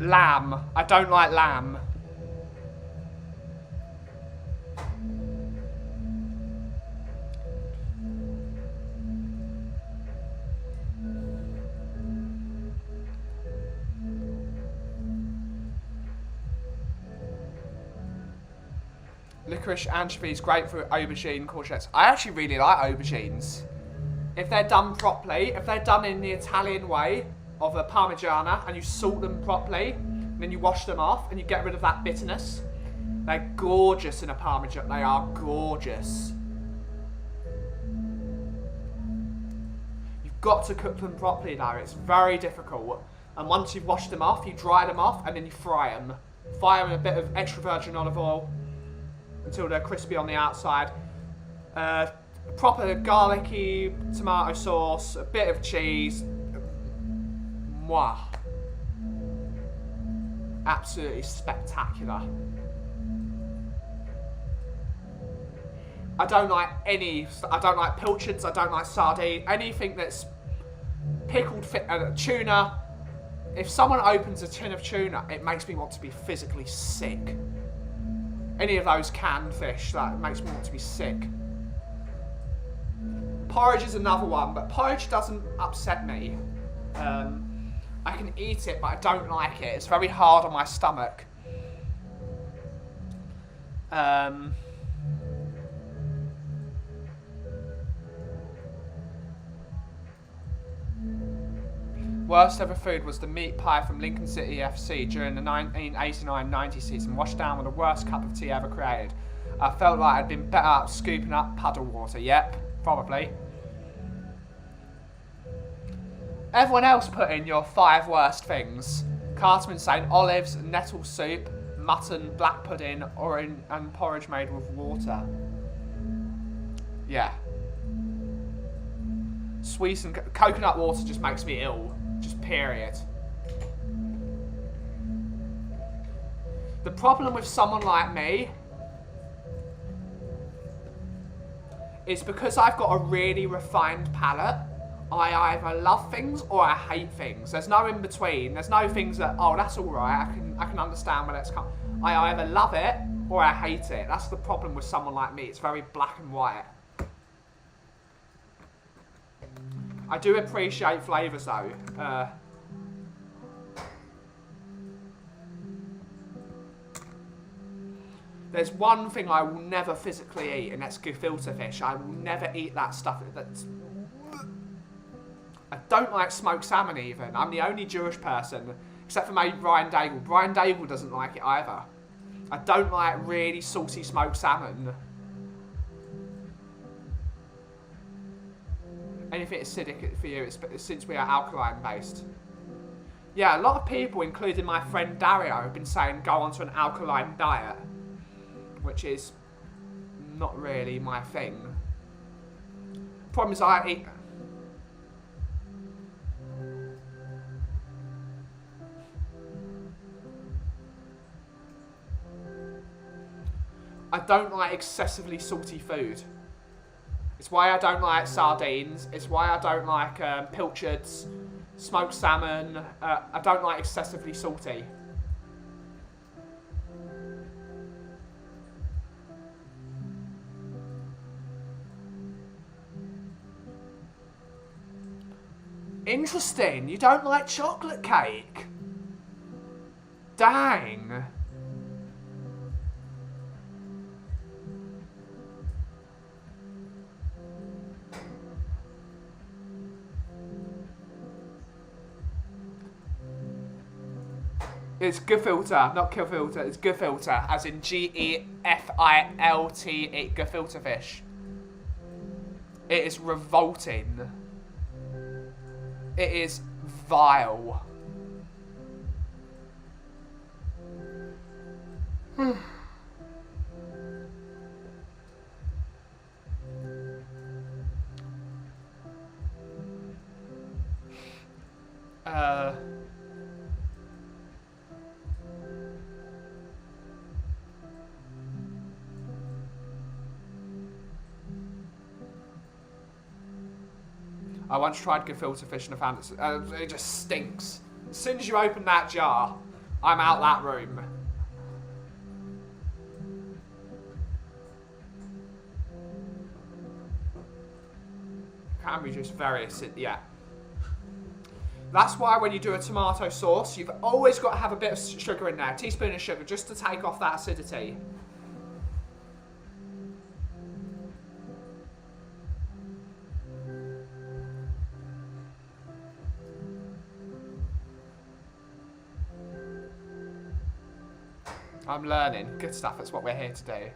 Lamb. I don't like lamb. Licorice, anchovies, grapefruit, aubergine, courgettes. I actually really like aubergines. If they're done properly, if they're done in the Italian way of a Parmigiana and you salt them properly, then you wash them off and you get rid of that bitterness. They're gorgeous in a Parmesan. They are gorgeous. You've got to cook them properly though. It's very difficult. And once you've washed them off, you dry them off and then you fry them. Fry them in a bit of extra virgin olive oil until they're crispy on the outside. Proper garlicky tomato sauce, a bit of cheese. Mwah. Absolutely spectacular. I don't like pilchards, I don't like sardine, anything that's pickled tuna. If someone opens a tin of tuna, it makes me want to be physically sick. Any of those canned fish, that makes me want to be sick. Porridge is another one, but porridge doesn't upset me. I can eat it, but I don't like it. It's very hard on my stomach. Worst ever food was the meat pie from Lincoln City FC during the 1989-90 season, washed down with the worst cup of tea ever created. I felt like I'd been better at scooping up puddle water. Yep, probably. Everyone else put in your 5 worst things. Cartman saying olives, nettle soup, mutton, black pudding, and porridge made with water. Yeah. Sweet and coconut water just makes me ill. Just period. The problem with someone like me is because I've got a really refined palate, I either love things or I hate things. There's no in between. There's no things that, oh, that's all right, I can understand where that's come. I either love it or I hate it. That's the problem with someone like me. It's very black and white. I do appreciate flavours though. There's one thing I will never physically eat, and that's gefilte fish. I will never eat that stuff. I don't like smoked salmon even. I'm the only Jewish person, except for maybe Brian Daigle. Brian Daigle doesn't like it either. I don't like really salty smoked salmon. Anything acidic for you, since we are alkaline based. Yeah, a lot of people, including my friend Dario, have been saying go onto an alkaline diet, which is not really my thing. Problem is I eat... I don't like excessively salty food. It's why I don't like sardines. It's why I don't like pilchards, smoked salmon. I don't like excessively salty. Interesting. You don't like chocolate cake? Dang. It's gefilte, not gefilte. It's gefilte, as in Gefilte, gefilte fish. It is revolting. It is vile. I once tried gefilte fish and I found it just stinks. As soon as you open that jar, I'm out that room. Can be just very acidic, yeah. That's why when you do a tomato sauce, you've always got to have a bit of sugar in there, a teaspoon of sugar, just to take off that acidity. I'm learning. Good stuff. That's what we're here to do.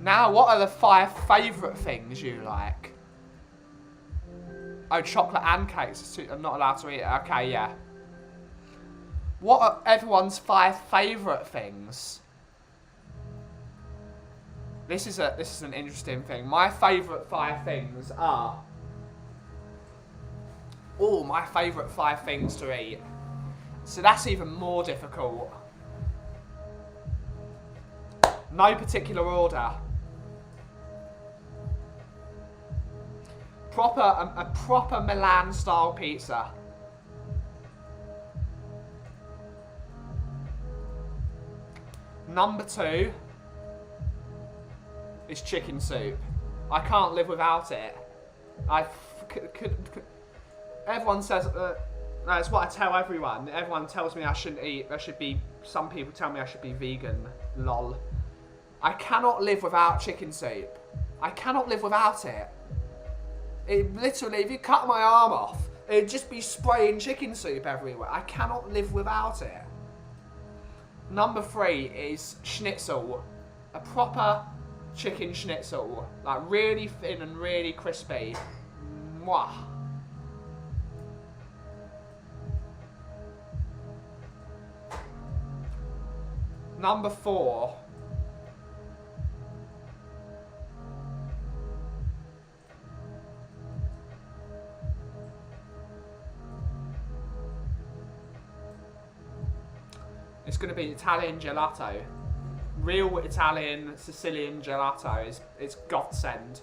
Now, what are the 5 favourite things you like? Oh, chocolate and cakes. I'm not allowed to eat it. Okay, yeah. What are everyone's 5 favourite things? This is an interesting thing. My favourite 5 things are... Oh, my favourite 5 things to eat. So that's even more difficult. No particular order. A proper Milan-style pizza. Number 2 is chicken soup. I can't live without it. Everyone says, that's what I tell everyone. Everyone tells me I shouldn't eat. Some people tell me I should be vegan. Lol. I cannot live without chicken soup. I cannot live without it. It literally, if you cut my arm off, it'd just be spraying chicken soup everywhere. I cannot live without it. Number 3 is schnitzel. A proper chicken schnitzel. Like really thin and really crispy. Mwah. Number 4. It's going to be Italian gelato. Real Italian Sicilian gelato is godsend.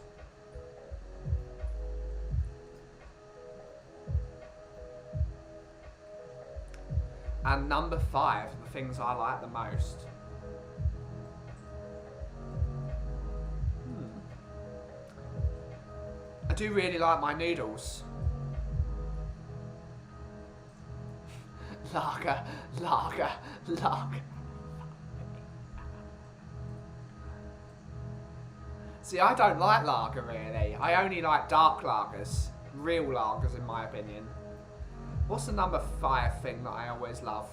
And number 5, the things I like the most. I do really like my noodles. Lager. See, I don't like lager really. I only like dark lagers. Real lagers in my opinion. What's the number 5 thing that I always love?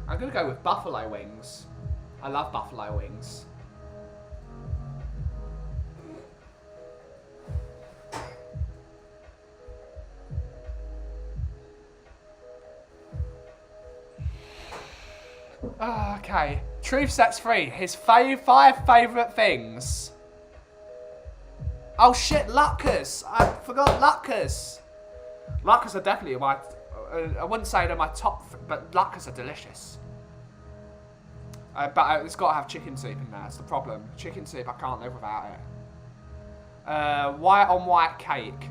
I'm going to go with buffalo wings. I love buffalo wings. Okay. Truth sets free. His 5 favourite things. Oh shit, Latkes. I forgot Latkes. Latkes are definitely my... I wouldn't say they're my top, but Latkes are delicious. But it's got to have chicken soup in there. That's the problem. Chicken soup, I can't live without it. White on white cake.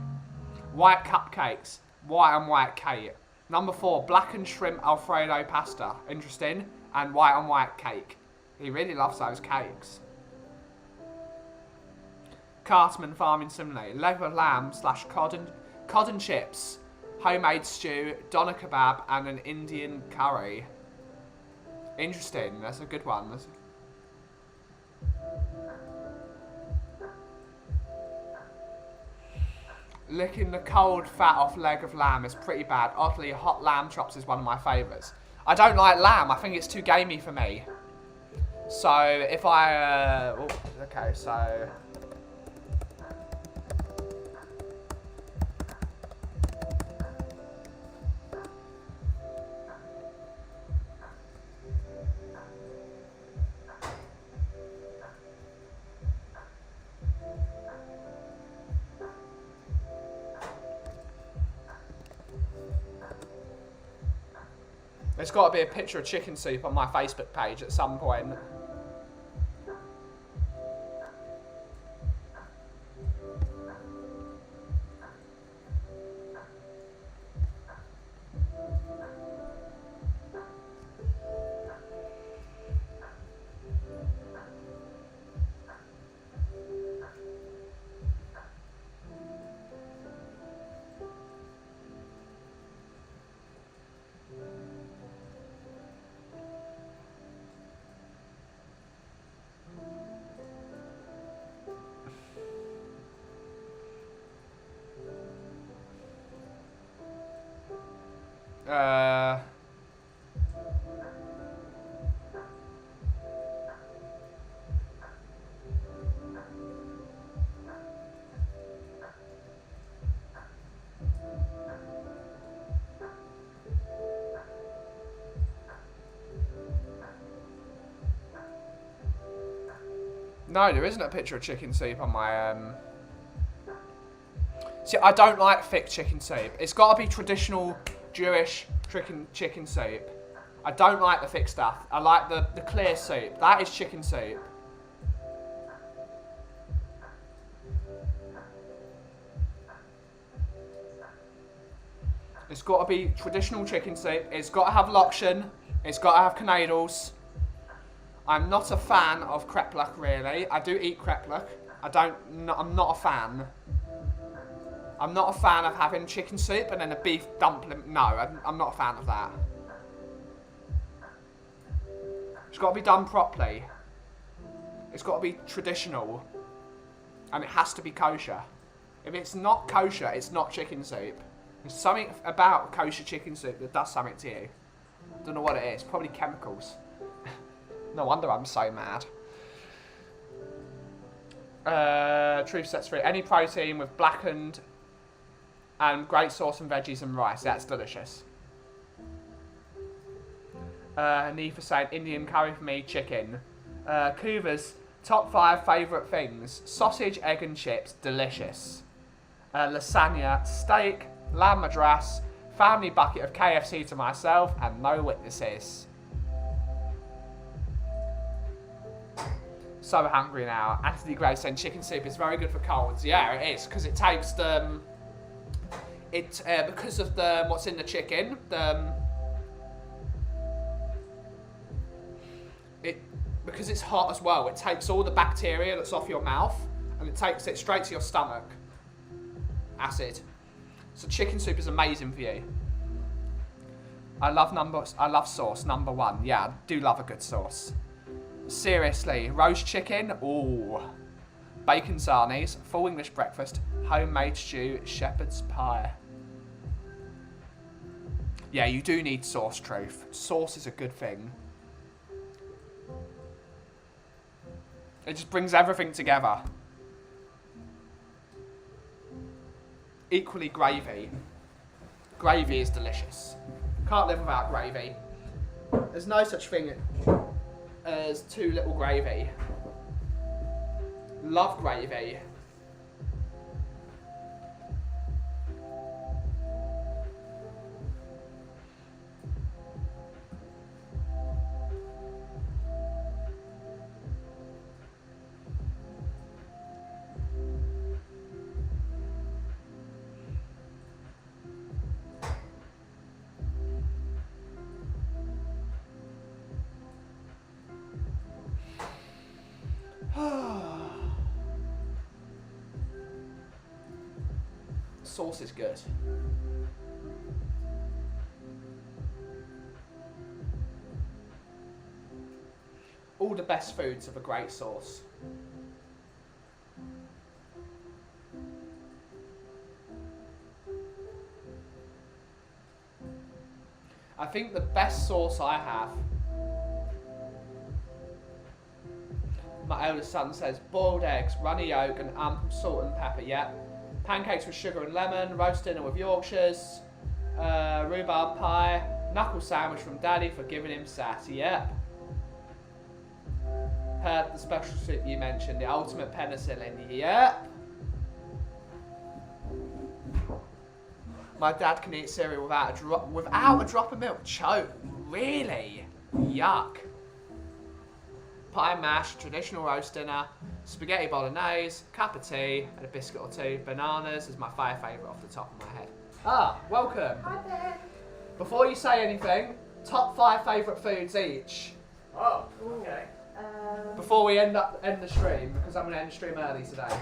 White cupcakes. White on white cake. Number 4, blackened shrimp Alfredo pasta. Interesting. And white on white cake. He really loves those cakes. Cartman Farming Simulator. Leg of lamb / cod and chips. Homemade stew, doner kebab, and an Indian curry. Interesting. That's a good one. Licking the cold fat off leg of lamb is pretty bad. Oddly, hot lamb chops is one of my favourites. I don't like lamb. I think it's too gamey for me. So if I... okay, so... There's got to be a picture of chicken soup on my Facebook page at some point. No, there isn't a picture of chicken soup on my... See, I don't like thick chicken soup. It's got to be traditional Jewish chicken soup. I don't like the thick stuff. I like the clear soup. That is chicken soup. It's got to be traditional chicken soup. It's got to have lokshen. It's got to have canadles. I'm not a fan of kreplach, really. I do eat kreplach. I'm not a fan. I'm not a fan of having chicken soup and then a beef dumpling. No, I'm not a fan of that. It's got to be done properly. It's got to be traditional. And it has to be kosher. If it's not kosher, it's not chicken soup. There's something about kosher chicken soup that does something to you. I don't know what it is. Probably chemicals. No wonder I'm so mad. Truth sets free. Any protein with blackened and great sauce and veggies and rice. That's delicious. Neefa saying Indian curry for me, chicken. Kuva's top 5 favourite things. Sausage, egg and chips, delicious. Lasagna, steak, lamb madras, family bucket of KFC to myself and no witnesses. So hungry now. Anthony Gray saying chicken soup is very good for colds. Yeah, it is, because it takes the... because of the what's in the chicken, because it's hot as well, it takes all the bacteria that's off your mouth and it takes it straight to your stomach. Acid. So chicken soup is amazing for you. I love sauce, number 1. Yeah, I do love a good sauce. Seriously, roast chicken, ooh. Bacon sarnies, full English breakfast, homemade stew, shepherd's pie. Yeah, you do need sauce, Truth. Sauce is a good thing. It just brings everything together. Equally gravy. Gravy is delicious. Can't live without gravy. There's no such thing as too little gravy. Love gravy. Sauce is good. All the best foods have a great sauce. I think the best sauce I have, my eldest son says, boiled eggs, runny yolk and salt and pepper, yeah. Pancakes with sugar and lemon, roast dinner with Yorkshires, rhubarb pie, knuckle sandwich from Daddy for giving him sass, yep. Heard the special soup you mentioned, the ultimate penicillin, yep. My dad can eat cereal without a drop of milk. Choke, really? Yuck. Pie and mash, traditional roast dinner, spaghetti bolognese, cup of tea, and a biscuit or two. Bananas is my favourite off the top of my head. Ah, welcome. Hi there. Before you say anything, top 5 favourite foods each. Oh, okay. Before we end the stream, because I'm going to end the stream early today.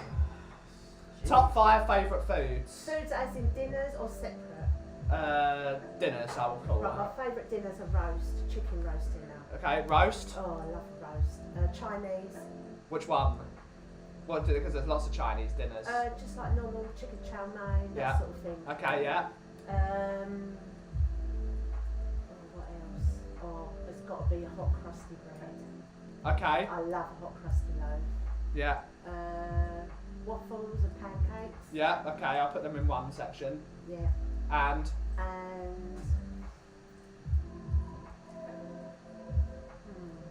Top 5 favourite foods. Foods as in dinners or separate? Dinners, I will call Right, them. my favourite dinner's a roast, chicken roast dinner. Okay, roast. Oh, I love a roast. Chinese. Which one? What? Because there's lots of Chinese dinners. Just like normal chicken chow mein, that Yeah. sort of thing. Okay, yeah. got to be a hot crusty bread. Okay. I love a hot crusty loaf. Yeah. Waffles and pancakes. Yeah. Okay. I'll put them in one section. Yeah. And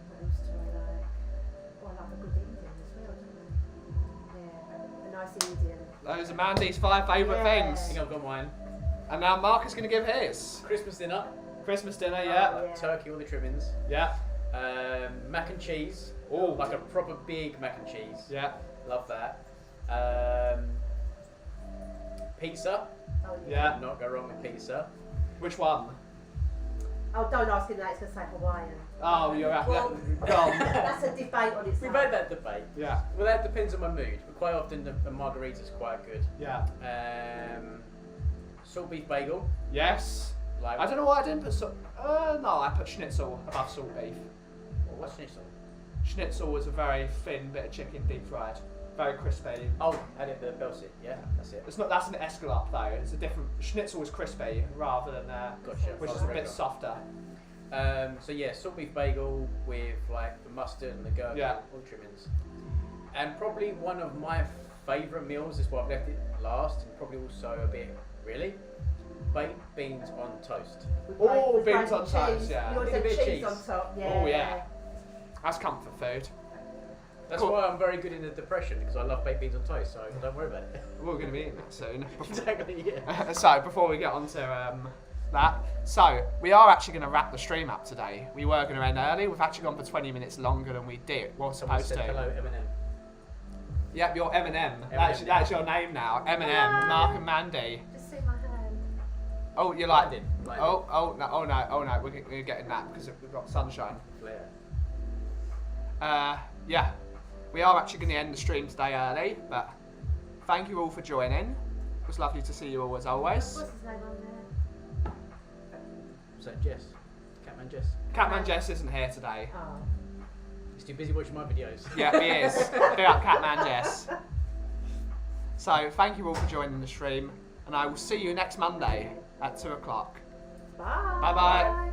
what else do I like? Oh, I like a good Indian as well, don't I? Yeah, a nice Indian. those are Mandy's 5 favourite Yeah. things. I think I've got mine. And now Mark is going to give his. Christmas dinner. Christmas dinner, yeah. Oh, yeah. Turkey, all the trimmings. Yeah. Mac and cheese. Oh. Like a proper big mac and cheese. Yeah. Love that. Pizza. Oh, Yeah. Not go wrong with pizza. Which one? Oh, don't ask him that, it's going to say Hawaiian. Oh, you're at Well- gone. That's a debate on its We've own. had that debate. Yeah. Well, that depends on my mood. But quite often the margarita's quite good. Yeah. Salt beef bagel. Yes. Like, I don't know why I didn't put no, I put schnitzel above salt beef. What's schnitzel? Schnitzel was a very thin bit of chicken deep fried. Very crispy. Oh, added the Belsit. Yeah, that's it. It's not. That's an escalope though. It's a different. Schnitzel is crispy rather than Gotcha. which is Rather a bit regular. softer. So yeah, salt beef bagel with like the mustard and the gherkin, Yeah. all the trimmings. And probably one of my favourite meals is why I've left it last, and probably also a bit really baked beans on toast. Oh, With beans bacon on toast, cheese. yeah. You always Need a have bit of cheese cheese. on top. Yeah. Oh yeah. That's comfort food. That's Cool. why I'm very good in the depression, because I love baked beans on toast, so don't worry about it. We're going to be eating that soon. Exactly, yeah. So before we get on to that, so we are actually going to wrap the stream up today. We were going to end early. We've actually gone for 20 minutes longer than we were Someone supposed said to. hello, Eminem. Yep, you're Eminem. Eminem. That's your name now. Eminem, Hi. Mark and Mandy. Just see my hand. Oh, you're like. Blinded. Oh no. We're getting that because we've got sunshine. Flare. Yeah, we are actually going to end the stream today early, but thank you all for joining. It was lovely to see you all as always. What's his name on there? Was that Jess? Catman Jess? Catman Jess isn't here today. Oh. He's too busy watching my videos. Yeah, he is. Big up Catman Jess. So thank you all for joining the stream, and I will see you next Monday at 2 o'clock. Bye. Bye-bye.